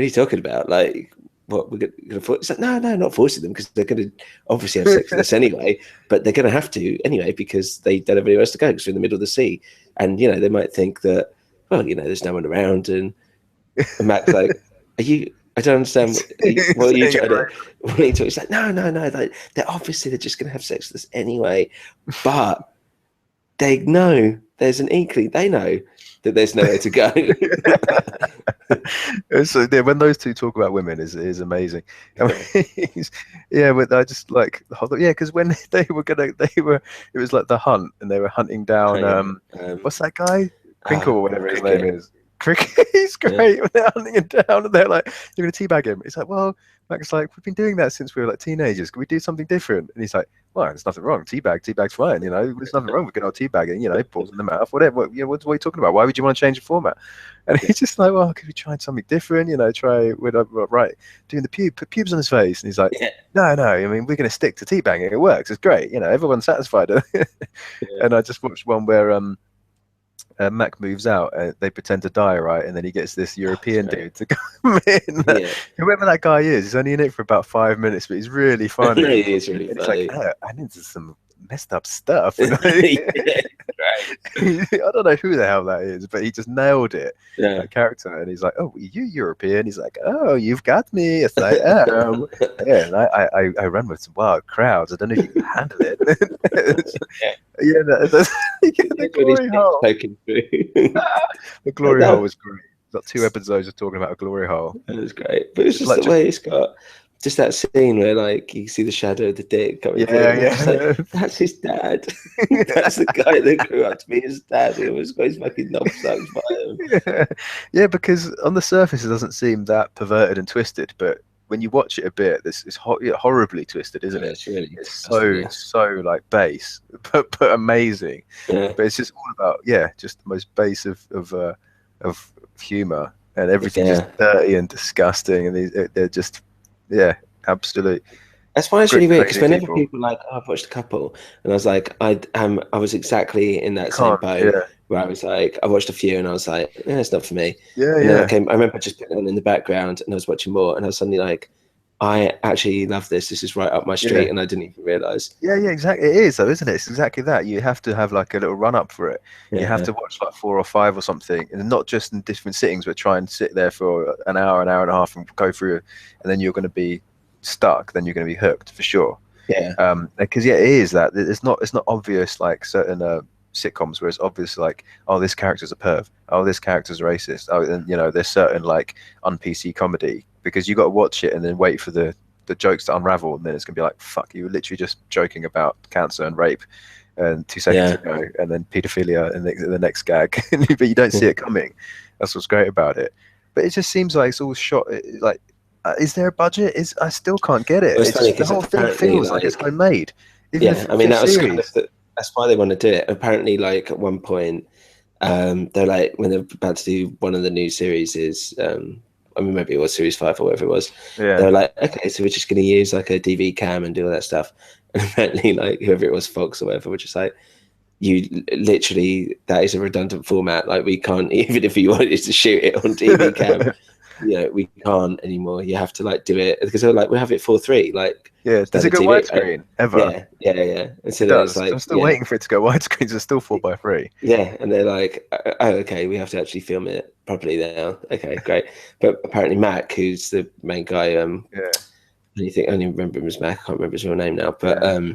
talking about? Like, what we're gonna force? It's like, no, not forcing them, because they're gonna obviously have sex with us anyway, but they're gonna have to anyway because they don't have anywhere else to go because they're in the middle of the sea, and you know they might think that, well, you know, there's no one around, and Mac's like, are you? I don't understand. What are you trying to? What are you talking? It's like, no. Like, they're just gonna have sex with us anyway, but they know there's an inkling. They know that there's nowhere to go. So yeah, when those two talk about women is amazing. I mean, yeah, but I just like because when it was like the hunt, and they were hunting down what's that guy, Crinkle or whatever his name is. Cricket, he's great. Yeah. When they're hunting him down, and they're like, "You're gonna teabag him." He's like, "Well," Mac's like, "We've been doing that since we were like teenagers. Can we do something different?" And he's like, "Well, there's nothing wrong. Teabag's fine. You know, there's nothing wrong with good old teabagging. You know, balls in the mouth, whatever. What are you talking about? Why would you want to change the format?" And he's just like, "Well, could we try something different? You know, try right doing the put pubes on his face." And he's like, "No. I mean, we're gonna stick to teabagging. It works. It's great. You know, everyone's satisfied." And I just watched one where Mac moves out, they pretend to die, right? And then he gets this European dude to come in. Whoever that guy is, he's only in it for about 5 minutes, but he's really funny. He is really funny. It's like, I'm into some messed up stuff. I don't know who the hell that is, but he just nailed it. That character, and he's like, "Oh, you European?" He's like, "Oh, you've got me." It's like, "Oh, yeah." And I run with some wild crowds. I don't know if you can handle it. The glory hole. The glory hole was great. Got 2 episodes of talking about a glory hole. It was great, but it's just like the way it's got. Just that scene where, like, you see the shadow of the dick coming through. Like, that's his dad. That's the guy that grew up to be his dad. He always got his fucking knob sucked by him. Yeah, because on the surface it doesn't seem that perverted and twisted, but when you watch it a bit, it's horribly twisted, isn't it? It's so like base, but amazing. But it's just all about just the most base of humor, and everything's just dirty and disgusting, and they're just. Yeah, absolutely. That's why it's really weird, because whenever people are like, oh, I've watched a couple, and I was like, I was exactly in that same boat where I was like, I watched a few and I was like, it's not for me. I remember just putting it on in the background and I was watching more, and I was suddenly like, I actually love this. This is right up my street, and I didn't even realize. Yeah, exactly. It is, though, isn't it? It's exactly that. You have to have like a little run up for it. You have to watch like 4 or 5 or something, and not just in different sittings, but try and sit there for an hour and a half, and go through, and then you're going to be stuck. Then you're going to be hooked for sure. Because it is that it's not obvious like certain sitcoms where it's obvious like, oh, this character's a perv, oh, this character's racist, oh, and you know, there's certain like un-PC comedy, because you got to watch it and then wait for the jokes to unravel, and then it's gonna be like, fuck, you were literally just joking about cancer and rape and 2 seconds Yeah. ago, and then pedophilia and the next gag, but you don't see it coming. That's what's great about it. But it just seems like it's all shot like, is there a budget? Is I still can't get it. Well, it's It's funny just the because whole thing apparently, feels like it's like, homemade. Even the yeah, I mean, fifth that was kind of series. that's why they want to do it. Apparently, like at one point, they're like when they're about to do one of the new series is, I mean, maybe it was series 5 or whatever it was. Yeah. They're like, okay, so we're just going to use like a DV cam and do all that stuff. And apparently, like whoever it was, Fox or whatever, which is like, you literally, that is a redundant format. Like we can't, even if you wanted to shoot it on DV cam, you know, we can't anymore. You have to like do it because they're like, we have it 4:3, like Yeah. Does it standard go TV. widescreen ever? Yeah. And so It then it's does. like, I'm still waiting for it to go widescreen. It's still 4:3. yeah, and they're like, oh, okay, we have to actually film it properly now. Okay, great. But apparently Mac, who's the main guy, Yeah. I only remember him as Mac. I can't remember his real name now, but Yeah.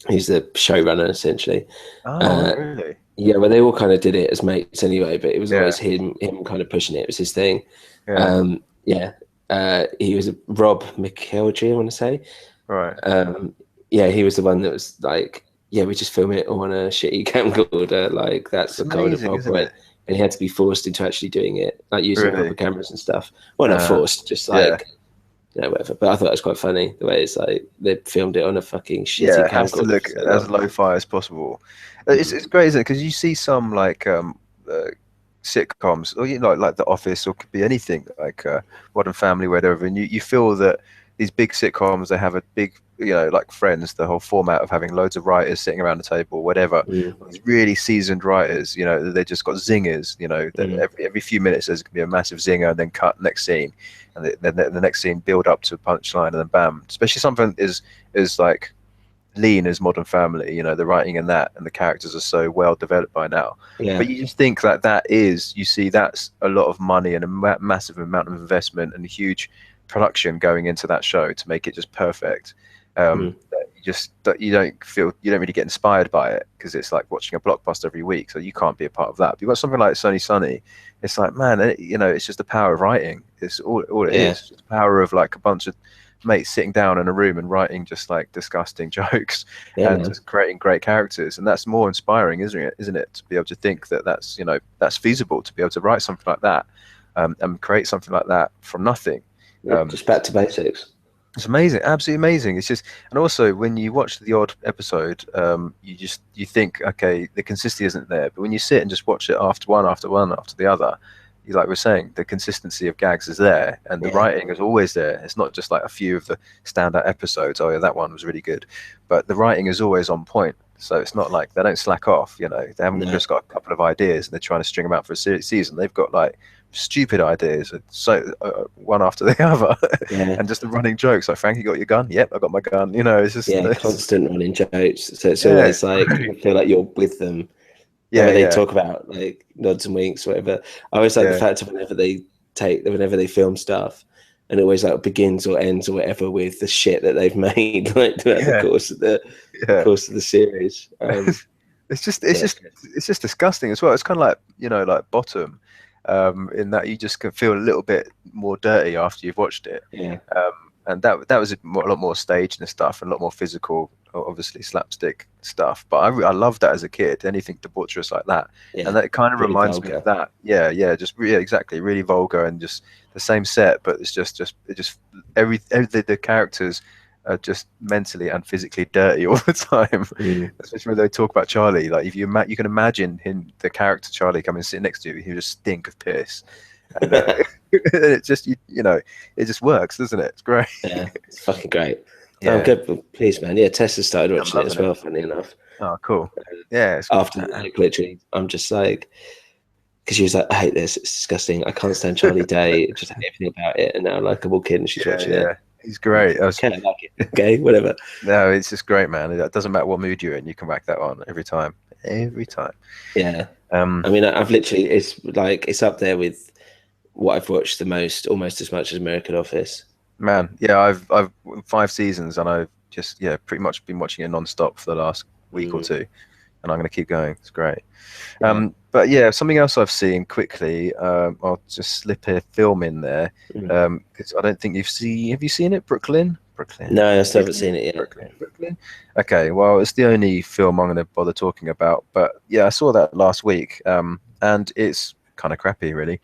he's the showrunner essentially. Oh, really? Yeah, well, they all kind of did it as mates anyway, but it was Yeah. always him kind of pushing it. It was his thing. Yeah. He was Rob McKelvey, I want to say. Right. Yeah, he was the one that was like, yeah, we just film it on a shitty camcorder. Like that's the kind of Amazing, whole isn't point. it? And he had to be forced into actually doing it, like using Really? proper cameras and stuff. Well, not forced, just Yeah. like, you know, whatever. But I thought it was quite funny the way it's like they filmed it on a fucking shitty Yeah, it has to camcorder. look So as lo-fi as possible. It's great, isn't it? Because you see some like sitcoms, or you know, like The Office, or could be anything like Modern Family, whatever, and you feel that these big sitcoms, they have a big, you know, like Friends, the whole format of having loads of writers sitting around the table, whatever. These really seasoned writers, you know, they just got zingers, you know, that every few minutes there's gonna be a massive zinger, and then cut next scene, and then the next scene build up to a punchline, and then bam. Especially something is like lean as Modern Family, you know, the writing in that and the characters are so well developed by now. yeah, But you just think that is, you see, that's a lot of money and a massive amount of investment and a huge production going into that show to make it just perfect. You don't really get inspired by it because it's like watching a blockbuster every week, so you can't be a part of that. But you've got something like Sunny, it's like, man, you know, it's just the power of writing. It's all it is. It's the power of like a bunch of mates sitting down in a room and writing just like disgusting jokes and just creating great characters. And that's more inspiring, isn't it, to be able to think that that's, you know, that's feasible, to be able to write something like that and create something like that from nothing. just back to basics. It's amazing, absolutely amazing. It's just, and also when you watch the odd episode, you think, okay, the consistency isn't there. But when you sit and just watch it after one after the other, you, like we're saying, the consistency of gags is there, and the writing is always there. It's not just like a few of the standout episodes. Oh yeah, that one was really good, but the writing is always on point. So it's not like they don't slack off. You know, they haven't just got a couple of ideas and they're trying to string them out for a season. They've got like stupid ideas, so one after the other, and just the running jokes like, Frank, you got your gun? Yep, I got my gun. You know, it's just constant running jokes. So it's always like you feel like you're with them. They talk about like nods and winks, whatever. I always like the fact of whenever they film stuff, and it always like begins or ends or whatever with the shit that they've made like throughout the course of the series. It's just disgusting as well. It's kind of like, you know, like Bottom, in that you just can feel a little bit more dirty after you've watched it. And that was a lot more staged and stuff, and a lot more physical, obviously slapstick stuff. But I loved that as a kid. Anything debaucherous like that, and that kind of really reminds me of that. Exactly, really vulgar and just the same set, but it's just the characters are just mentally and physically dirty all the time. Especially when they talk about Charlie. Like if you can imagine the character Charlie coming and sitting next to you, he would just stink of piss. And, it just you know, it just works, doesn't it? It's great. Yeah, it's fucking great. I'm good. Please, man. Yeah, Tessa started watching it as well. Funny enough. Oh, cool. Yeah. After like, literally, I'm just like, because she was like, I hate this. It's disgusting. I can't stand Charlie Day. Just hate everything about it. And now like a walk in and she's watching it. He's great. I kind of like it. Okay, whatever. No, it's just great, man. It doesn't matter what mood you're in. You can whack that on every time. Every time. Yeah. I mean, I've literally, it's up there with what I've watched the most, almost as much as American Office. Man, yeah, I've 5 seasons and I've just pretty much been watching it non-stop for the last week or two, and I'm going to keep going. It's great. Yeah. But yeah, something else I've seen quickly. I'll just slip a film in there Mm. because I don't think you've seen. Have you seen it? Brooklyn, No, I still haven't Brooklyn, seen it yet. Brooklyn. Okay, well, it's the only film I'm going to bother talking about. But yeah, I saw that last week, and it's kind of crappy, really.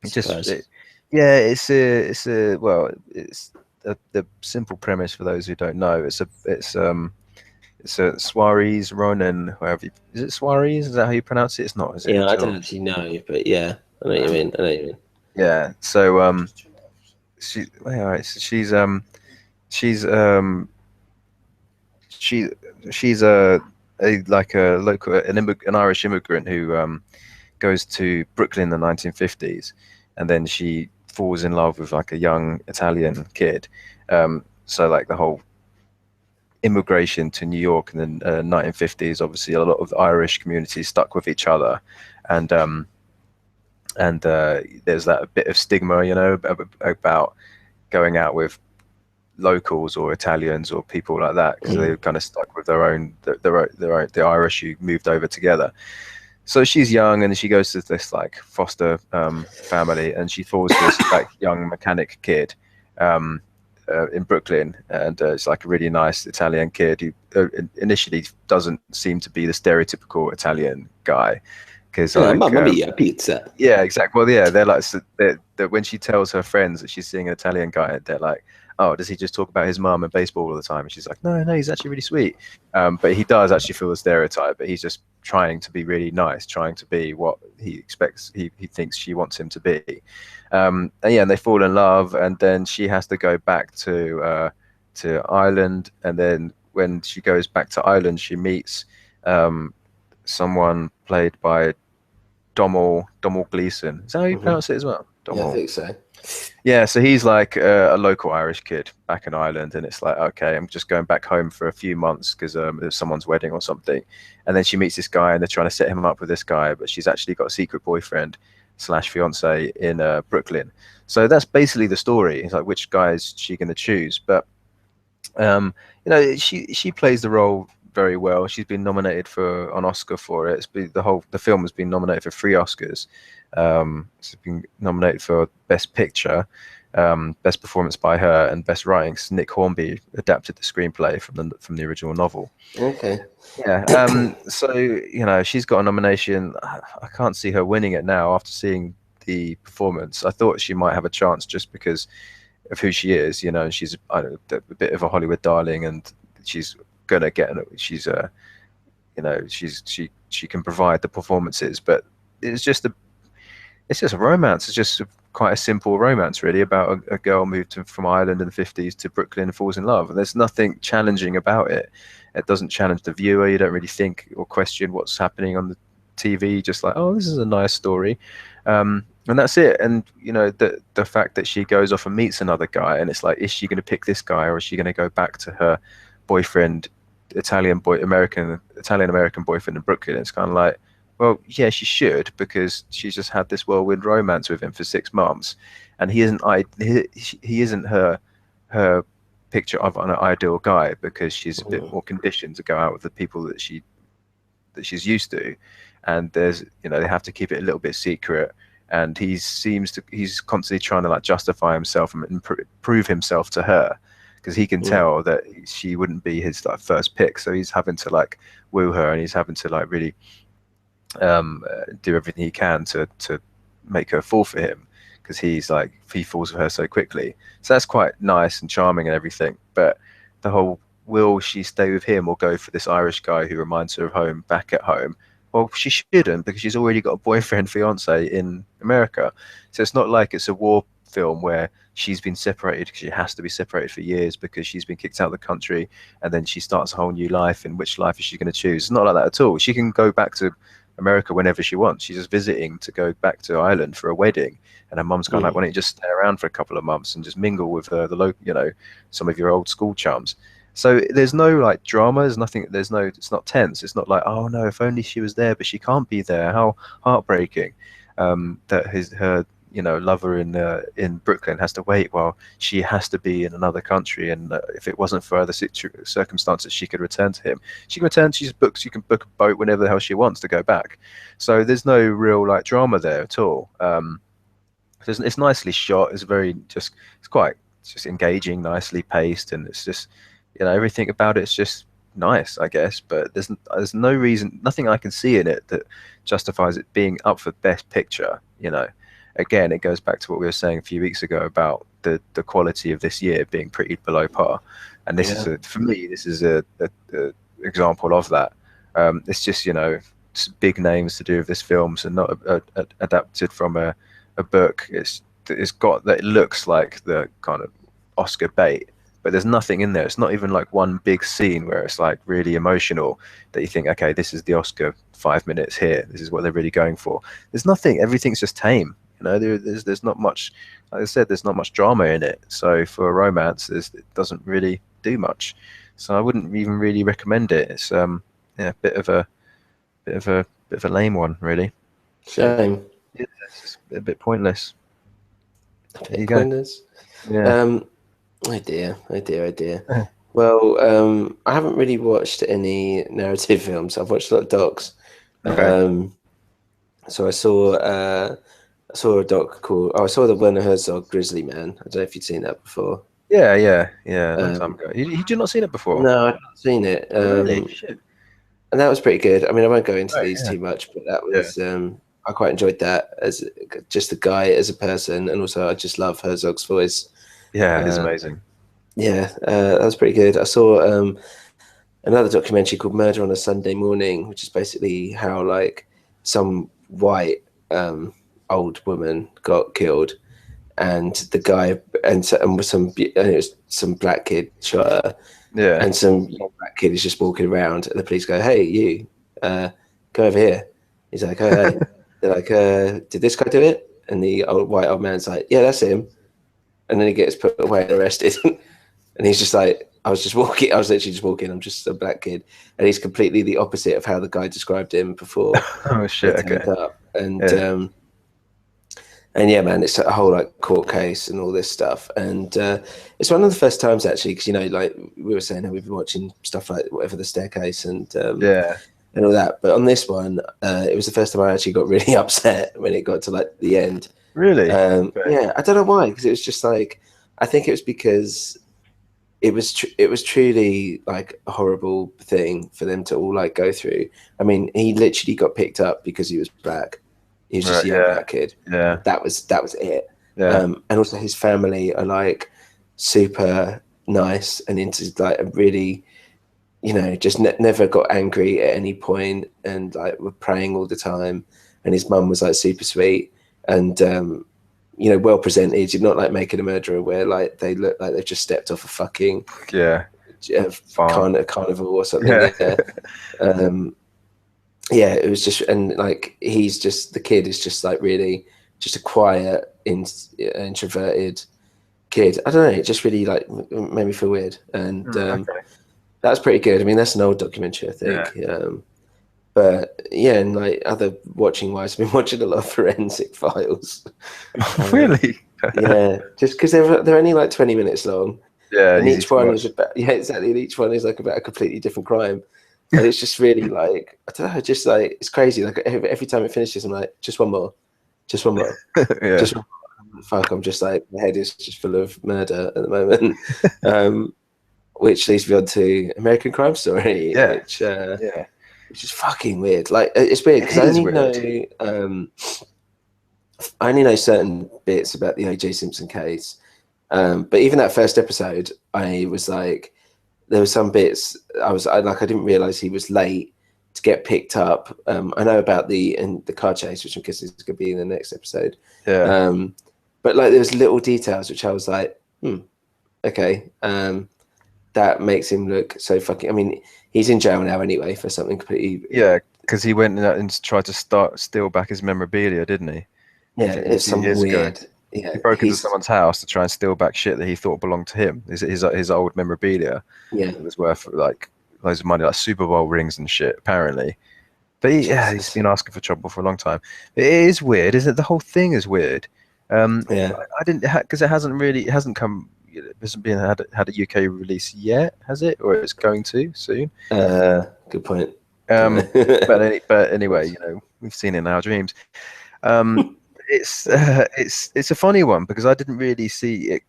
It just, Suppose. yeah, it's a well, it's the simple premise for those who don't know. It's a Suarez Ronan, however is it Suarez? Is that how you pronounce it? It's not, is it? Yeah, I It's don't actually know, but yeah, I know what you mean. I know what you mean. yeah. So she well, all right, so she's she she's a like a local an Irish immigrant who goes to Brooklyn in the 1950s, and then she falls in love with like a young Italian kid. So like the whole immigration to New York in the 1950s, obviously a lot of the Irish communities stuck with each other, and there's that bit of stigma, you know, about going out with locals or Italians or people like that because they Mm. were kind of stuck with the Irish who moved over together. So she's young and she goes to this like foster family, and she falls for this like young mechanic kid in Brooklyn, and it's like a really nice Italian kid who initially doesn't seem to be the stereotypical Italian guy because like Mamma mia, pizza. yeah, exactly. Well, yeah, they're like when she tells her friends that she's seeing an Italian guy, they're like, "Oh, does he just talk about his mum and baseball all the time?" And she's like, "No, no, he's actually really sweet." But he does actually feel the stereotype, but he's just trying to be really nice, trying to be what he expects, he thinks she wants him to be. And yeah, and they fall in love, and then she has to go back to Ireland, and then when she goes back to Ireland, she meets someone played by Domhnall Gleeson. Is that how you Hmm. pronounce it as well? Yeah, I Domhnall. think so. Yeah, so he's like a local Irish kid back in Ireland, and it's like, okay, I'm just going back home for a few months because there's someone's wedding or something. And then she meets this guy, and they're trying to set him up with this guy, but she's actually got a secret boyfriend slash fiance in Brooklyn. So that's basically the story. It's like, which guy is she going to choose? But she plays the role very well. She's been nominated for an Oscar for it. The film has been nominated for 3 Oscars. It's been nominated for Best Picture, Best Performance by her, and Best Writing. Nick Hornby adapted the screenplay from the original novel. Okay. Yeah. So she's got a nomination. I can't see her winning it now after seeing the performance. I thought she might have a chance just because of who she is. She's I don't know, a bit of a Hollywood darling, and she's gonna get. She can provide the performances, but it's just a romance. It's just quite a simple romance, really, about a girl moved from Ireland in the 50s to Brooklyn and falls in love. And there's nothing challenging about it. It doesn't challenge the viewer. You don't really think or question what's happening on the TV. Just like, oh, this is a nice story. And that's it. And the fact that she goes off and meets another guy, and it's like, is she going to pick this guy, or is she going to go back to her boyfriend, Italian American boyfriend in Brooklyn? It's kind of like, well, yeah, she should, because she's just had this whirlwind romance with him for 6 months, and he isn't her picture of an ideal guy, because she's a bit more conditioned to go out with the people that she's used to, and they have to keep it a little bit secret. And he's constantly trying to like justify himself and prove himself to her, because he can Mm. tell that she wouldn't be his like first pick. So he's having to like woo her, and he's having to like really do everything he can to make her fall for him, because he falls for her so quickly. So that's quite nice and charming and everything. But the whole, will she stay with him or go for this Irish guy who reminds her of home back at home? Well, she shouldn't, because she's already got a boyfriend, fiance in America. So it's not like it's a war film where she's been separated because she has to be separated for years because she's been kicked out of the country, and then she starts a whole new life. And which life is she going to choose? It's not like that at all. She can go back to America whenever she wants. She's just visiting to go back to Ireland for a wedding, and her mum's kind of like, why don't you just stay around for a couple of months and just mingle with the local, some of your old school chums. So there's no like drama. There's nothing. It's not tense. It's not like, oh no, if only she was there, but she can't be there. How heartbreaking. That lover in Brooklyn has to wait while she has to be in another country, and if it wasn't for other circumstances, she could return to him. She can return. She can book a boat whenever the hell she wants to go back. So there's no real like drama there at all. It's nicely shot. It's quite just engaging, nicely paced, and it's just everything about it's just nice, I guess. But there's no reason, nothing I can see in it that justifies it being up for Best Picture. Again, it goes back to what we were saying a few weeks ago about the quality of this year being pretty below par, and this is for me, this is a example of that. It's just big names to do with this film, so not adapted from a book. It's got that, it looks like the kind of Oscar bait, but there's nothing in there. It's not even like one big scene where it's like really emotional that you think, okay, this is the Oscar 5 minutes here. This is what they're really going for. There's nothing. Everything's just tame. There's not much. Like I said, there's not much drama in it. So for a romance, it doesn't really do much. So I wouldn't even really recommend it. It's a bit of a lame one, really. Shame. Yeah, it's just a bit pointless. A bit pointless. Yeah. Oh dear. Well, I haven't really watched any narrative films. I've watched a lot of docs. Okay. So I saw a doc called. I saw the Werner Herzog Grizzly Man. I don't know if you'd seen that before. Yeah. A long time ago. You not seen it before? No, I've not seen it. Really? Shit. And that was pretty good. I mean, I won't go into these too much, but that was I quite enjoyed that as just the guy as a person, and also I just love Herzog's voice. Yeah, it's amazing. Yeah, that was pretty good. I saw another documentary called Murder on a Sunday Morning, which is basically how like some white old woman got killed, and the guy and it was some black kid shot her. Yeah. And some young black kid is just walking around, and the police go, "Hey, you, go over here." He's like, "Oh, hey." They're like, "Did this guy do it?" And the white old man's like, "Yeah, that's him." And then he gets put away and arrested. And he's just like, I was literally just walking. I'm just a black kid. And he's completely the opposite of how the guy described him before. Oh, shit. Okay. Up. And yeah, man, it's a whole like court case and all this stuff. And it's one of the first times actually, because like we were saying, how we've been watching stuff like Whatever the Staircase and all that. But on this one, it was the first time I actually got really upset when it got to like the end. Really? Yeah, I don't know why, because it was just like, I think it was because it was truly like a horrible thing for them to all like go through. I mean, he literally got picked up because he was black. He was just a young black kid. Yeah. That was it. Yeah. And also his family are like super nice and into like a really, just never got angry at any point, and like were praying all the time. And his mum was like super sweet and, well presented. You're not like Making a Murderer where like they look like they've just stepped off a fucking carnival or something. Yeah. It was just, and like the kid is just like really just a quiet, introverted kid. I don't know. It just really like made me feel weird, and that's pretty good. I mean, that's an old documentary, I think. Yeah. But yeah, and like other watching wise, I've been watching a lot of Forensic Files. Really? Yeah, just because they're only like 20 minutes long. Yeah, and each one is about exactly. And each one is like about a completely different crime. And it's just really like, I don't know, just like, it's crazy. Like every time it finishes, I'm like, just one more. Just one more. Just one more. Fuck, I'm just like, my head is just full of murder at the moment. Which leads me on to American Crime Story. Which is fucking weird. Like, it's weird because I only know certain bits about the O.J. Simpson case. But even that first episode, I was like, there were some bits I didn't realize he was late to get picked up. I know about the car chase, which I'm guessing is going to be in the next episode. Yeah. But like there was little details which I was like, okay, that makes him look so fucking. I mean, he's in jail now anyway for something completely. Yeah, because he went and tried to steal back his memorabilia, didn't he? Yeah, it's some years weird. Ago. Yeah, he broke into someone's house to try and steal back shit that he thought belonged to him. His old memorabilia. Yeah, it was worth like loads of money, like Super Bowl rings and shit. Apparently, but he's been asking for trouble for a long time. It is weird, isn't it? The whole thing is weird. Yeah. I didn't because it hasn't come. It hasn't been had a UK release yet, has it? Or it's going to soon. Good point. Don't Um, know. but anyway, we've seen it in our dreams. Um, it's a funny one because I didn't really see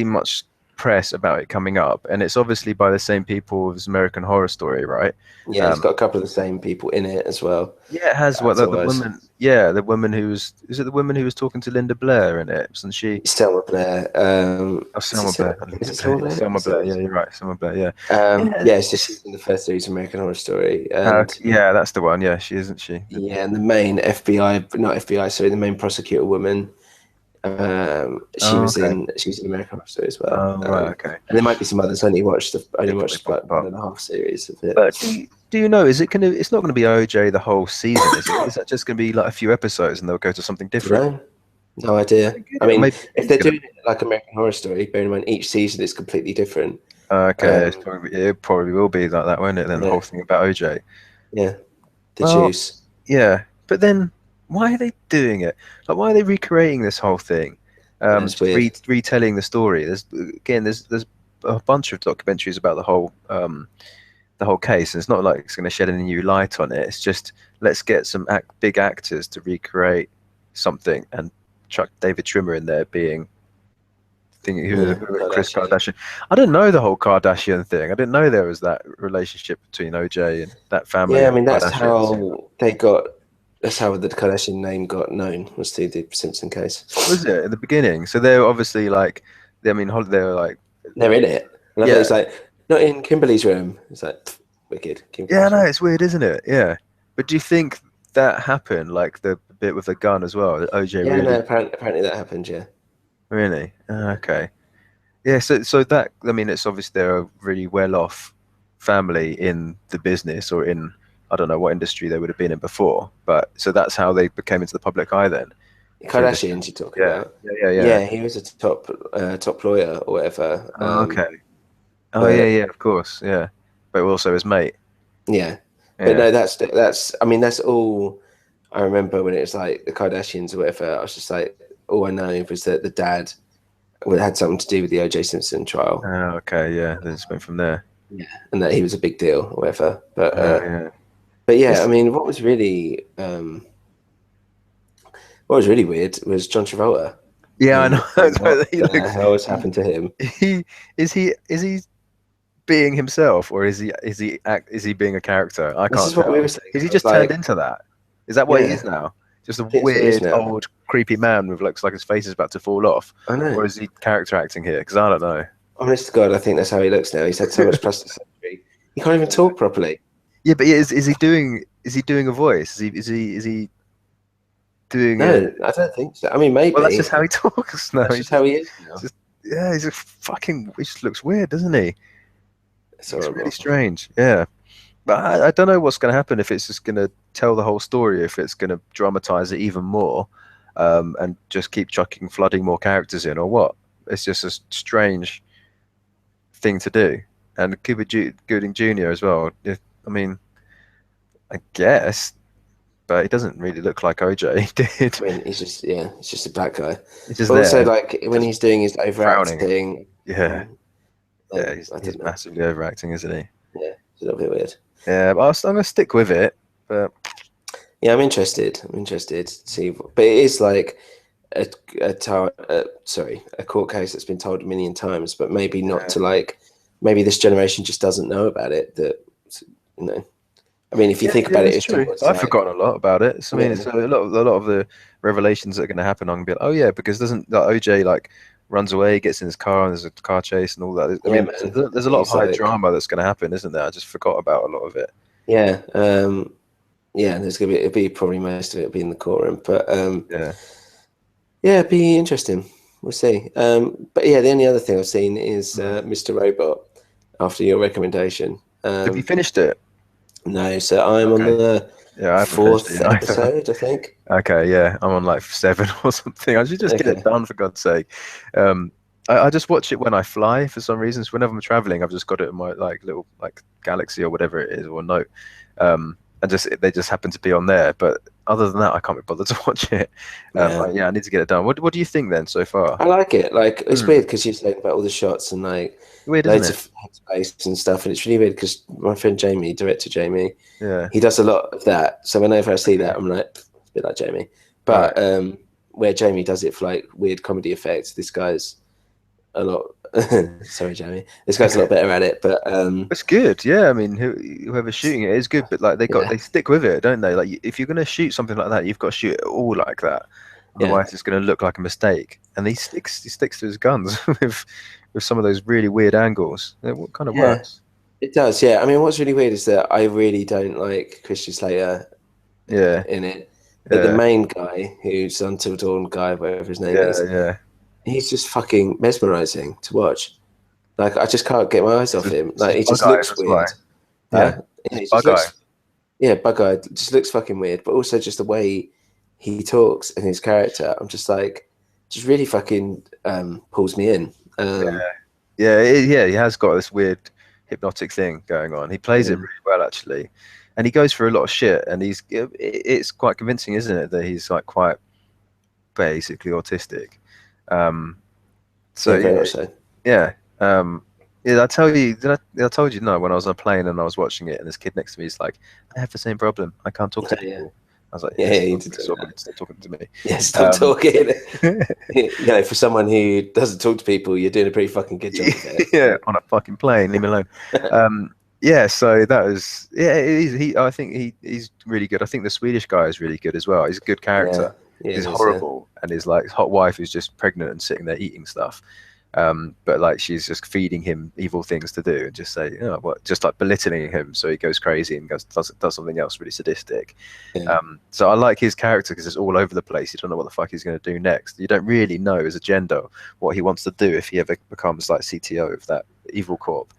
much press about it coming up, and it's obviously by the same people as American Horror Story, right? Yeah, it's got a couple of the same people in it as well. Yeah, it has what As the always. woman. Yeah, the woman who was. Is it the woman who was talking to Linda Blair in it? Wasn't she? Selma Blair. Oh, Is it Selma Selma? Blair. Not Is Linda it Blair. Selma Yeah, Blair? Selma Blair. Yeah, you're right. Selma Blair. Yeah. Yeah. Yeah, so she's in the first series of American Horror Story, and Yeah, that's the one. Yeah, she isn't she? yeah, and the main FBI, not FBI, sorry, the main prosecutor woman. Oh, okay. She was in American Horror Story as well. Oh, right. Okay. And there might be some others. I only It probably watched like popped one up. and a half series of it. But do you know? Is it gonna? It's not gonna be OJ the whole season, is it? Is that just gonna be like a few episodes and they'll go to something different? No, no idea. I Or mean, maybe if it's they're gonna. doing it like American Horror Story, bear in mind each season is completely different. Okay, Um, it probably will be like that, won't it? Then the whole yeah, thing about OJ. yeah, the Well, juice. yeah, but then why are they doing it? Like, why are they recreating this whole thing? Yeah, it's Just weird. retelling the story. There's a bunch of documentaries about the whole case, and it's not like it's going to shed any new light on it. It's just let's get some big actors to recreate something and chuck David Trimmer in there being thinking Yeah, who Chris Kardashian. Kardashian. I didn't know the whole Kardashian thing. I didn't know there was that relationship between OJ and that family Yeah, I of mean Kardashians. that's how the Kardashian name got known, was through the Simpson case. Was it at the beginning? So they were obviously like, I mean, they were like, They're in it. And I thought it's yeah, like, not in Kimberly's room. It's like, wicked. Kim yeah, no, Kardashian. it's weird, isn't it? Yeah, but do you think that happened, like the bit with the gun as well? That OJ Yeah, no, really, apparently that happened, yeah. really? Okay, yeah. So that, I mean, it's obvious they're a really well-off family in the business or in, I don't know what industry they would have been in before, but so that's how they became into the public eye then through this. Kardashians you're talking Yeah, about. yeah. Yeah, he was a top lawyer or whatever. Oh, okay. Oh, But yeah, of course, yeah. But also his mate. yeah. But Yeah. no, that's I mean, that's all I remember when it was like the Kardashians or whatever. I was just like, all I know was that the dad had something to do with the O.J. Simpson trial. Oh, okay, yeah. Then it's went from there. Yeah. And that he was a big deal or whatever. Yeah. But yeah, I It's, mean, what was really weird was John Travolta. yeah, I know. What He the looks. hell has happened to him? He being himself, or is he being a character? I This can't is what we tell. were saying. Is he I was just turned like, into that? Is that what he yeah, is now? Just a I think that's what it is weird now. old creepy man with looks like his face is about to fall off, I know. or is he character acting here? Because I don't know. Honest to God, I think that's how he looks now. He's had so much plastic surgery. He can't even talk properly. Yeah, but is he doing a voice? Is he doing a? No, I don't think so. I mean, Well, that's maybe. just how he talks now. That's just how he is now. Just yeah, he's a fucking. He just looks weird, doesn't he? It's It's really horrible. strange. Yeah, but I don't know what's going to happen if it's just going to tell the whole story, if it's going to dramatize it even more, and just keep flooding more characters in, or what. It's just a strange thing to do. And Gooding Jr. as well. I mean, I guess, but he doesn't really look like OJ did. I mean, he's just a black guy. He's just But also, there, like when just he's doing his frowning. overacting, Yeah, yeah, I he's don't know. massively overacting, isn't he? Yeah, it's a little bit weird. Yeah, but I'm gonna stick with it. But Yeah, I'm interested. I'm interested to see, but it is like a court case that's been told a million times, but maybe not to like, maybe this generation just doesn't know about it. That you know, I mean, if you think yeah, about it, it's it's true. towards I've like, forgotten a lot about it. So, I mean, yeah, it's a lot of the revelations that are going to happen. I'm gonna be like, oh yeah, because doesn't like, OJ like runs away, gets in his car, and there's a car chase and all that. I yeah, mean, man. there's a lot of He's high like, drama that's going to happen, isn't there? I just forgot about a lot of it. yeah, yeah. There's gonna be it'll be probably most of it will be in the courtroom, but Yeah. yeah, it'd be interesting. We'll see. But yeah, the only other thing I've seen is Mr. Robot. After your recommendation, Have you finished it? no, so I'm on Okay. the Yeah, I haven't finished it fourth yet either. episode, I think. Okay, yeah, I'm on like 7 or something. I should just get it Okay. done for God's sake. Um, I just watch it when I fly for some reason. So whenever I'm traveling, I've just got it in my like little like Galaxy or whatever it is or Note, and just they just happen to be on there. But other than that, I can't be bothered to watch it. Yeah. Yeah, I need to get it done. What do you think then so far? I like it. Like it's Hmm. weird because you're saying about all the shots and like Weird, isn't loads it? of headspace and stuff, and it's really weird because my friend Jamie, director Jamie, Yeah. he does a lot of that. So whenever I see Okay. that, I'm like, it's a bit like Jamie. Right. But where Jamie does it for like weird comedy effects, this guy's a lot. Sorry, Jamie. This guy's a lot better at it. But It's good, yeah. I mean, whoever's shooting it is good, but like yeah, they stick with it, don't they? Like if you're gonna shoot something like that, you've got to shoot it all like that. yeah, Otherwise, it's gonna look like a mistake. And he sticks to his guns with some of those really weird angles. What kind of yeah. works? It does. Yeah. I mean, what's really weird is that I really don't like Christian Slater Yeah, in it, but the yeah, main guy, who's Until Dawn guy, whatever his name yeah, is, yeah. he's just fucking mesmerizing to watch. Like I just can't get my eyes off him. It's Like just he just bug eyes, looks that's why. weird. Yeah, Huh? Yeah, just he just bug eye. looks yeah, bug-eyed. Just looks fucking weird. But also just the way he talks and his character, I'm just like just really fucking pulls me in. Yeah, he has got this weird hypnotic thing going on. He plays it Yeah, really well, actually, and he goes through a lot of shit. And it's quite convincing, isn't it, that he's like quite basically autistic. Um, so yeah, very much so. yeah, yeah. I tell you, I told you no when I was on a plane and I was watching it, and this kid next to me is like, "I have the same problem. I can't talk to Yeah, people." I was like, yeah, "Yeah, yeah, you did tell me stop talking to me." that. Yeah, stop Um, talking. You know, for someone who doesn't talk to people, you're doing a pretty fucking good job of it. yeah, on a fucking plane, leave me alone. Yeah, so that was I think he's really good. I think the Swedish guy is really good as well. He's a good Yeah, character. yeah, He's it is. Yeah, horrible, and his like hot wife who's just pregnant and sitting there eating stuff. But like she's just feeding him evil things to do and just say, you know, what, just like belittling him, so he goes crazy and does something else really sadistic. yeah, So I like his character because it's all over the place. You don't know what the fuck he's going to do next. You don't really know his agenda, what he wants to do if he ever becomes like CTO of that evil corp.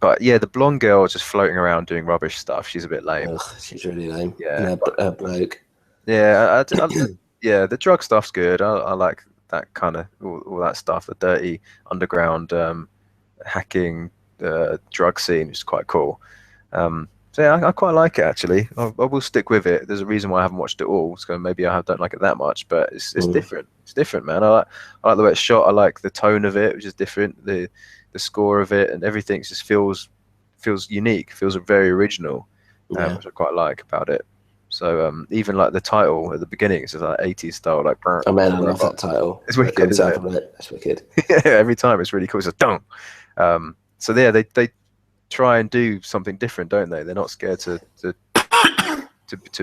But yeah, the blonde girl just floating around doing rubbish stuff. She's a bit lame. ugh, she's really lame. And Yeah, her bloke. yeah, yeah. The drug stuff's good. I like that kind of all that stuff. The dirty underground hacking drug scene is quite cool. So yeah, I quite like it actually. I will stick with it. There's a reason why I haven't watched it all. So maybe don't like it that much, but it's different. It's different, man. I like the way it's shot. I like the tone of it, which is different. The score of it and everything just feels unique. Feels very original, Yeah. which I quite like about it. So even like the title at the beginning, it's like 80s style, like Oh man, I love that title. it's When it wicked, comes isn't up, it? I'm like, that's wicked. Yeah, every time it's really cool. It's a don't. So yeah, they try and do something different, don't they? They're not scared to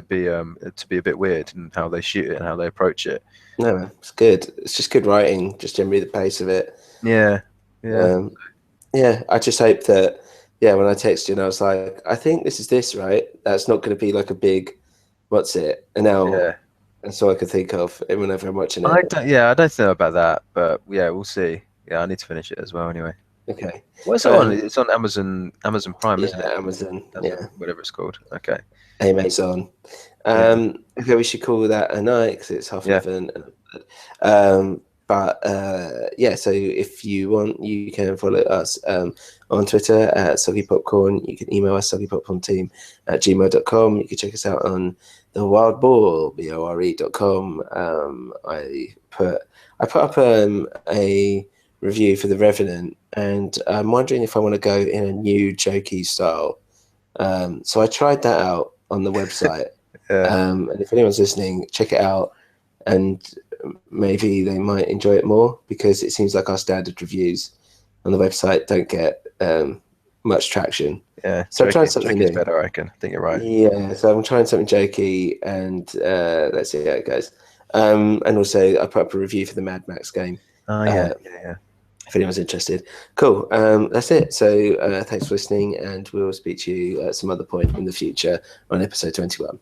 be a bit weird in how they shoot it and how they approach it. No, man, it's good. It's just good writing, just generally the pace of it. Yeah, yeah, Um, yeah, I just hope that, yeah, when I texted you and I was like, I think this, right? That's not going to be like a big, what's it? And now yeah. that's all I could think of whenever I'm watching I it. don't, yeah, I don't know about that, but yeah, we'll see. Yeah, I need to finish it as well anyway. Okay. What's it on? It's on Amazon Prime, isn't Yeah, it? Amazon. Amazon, Yeah, whatever it's called. Okay. Amazon. Yeah. Okay, we should call that a night because it's half Yeah. 11. But yeah, so if you want, you can follow us on Twitter at Soggy Popcorn. You can email us soggypopcornteam@gmail.com. You can check us out on the Wild Boar, BORE.com. I put up a review for The Revenant, and I'm wondering if I want to go in a new jokey style. So I tried that out on the website. Yeah. And if anyone's listening, check it out, and maybe they might enjoy it more because it seems like our standard reviews on the website don't get much traction. Yeah. So I'm trying something Joke is new. better, I reckon. I think you're right. Yeah, so I'm trying something jokey, and let's see how it goes. And also, I put up a review for the Mad Max game. Oh yeah, yeah. If anyone's interested. Cool. That's it. So thanks for listening, and we'll speak to you at some other point in the future on episode 21.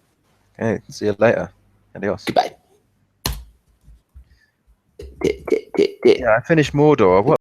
Okay, see you later. Adios. Goodbye. Yeah, I finished Mordor.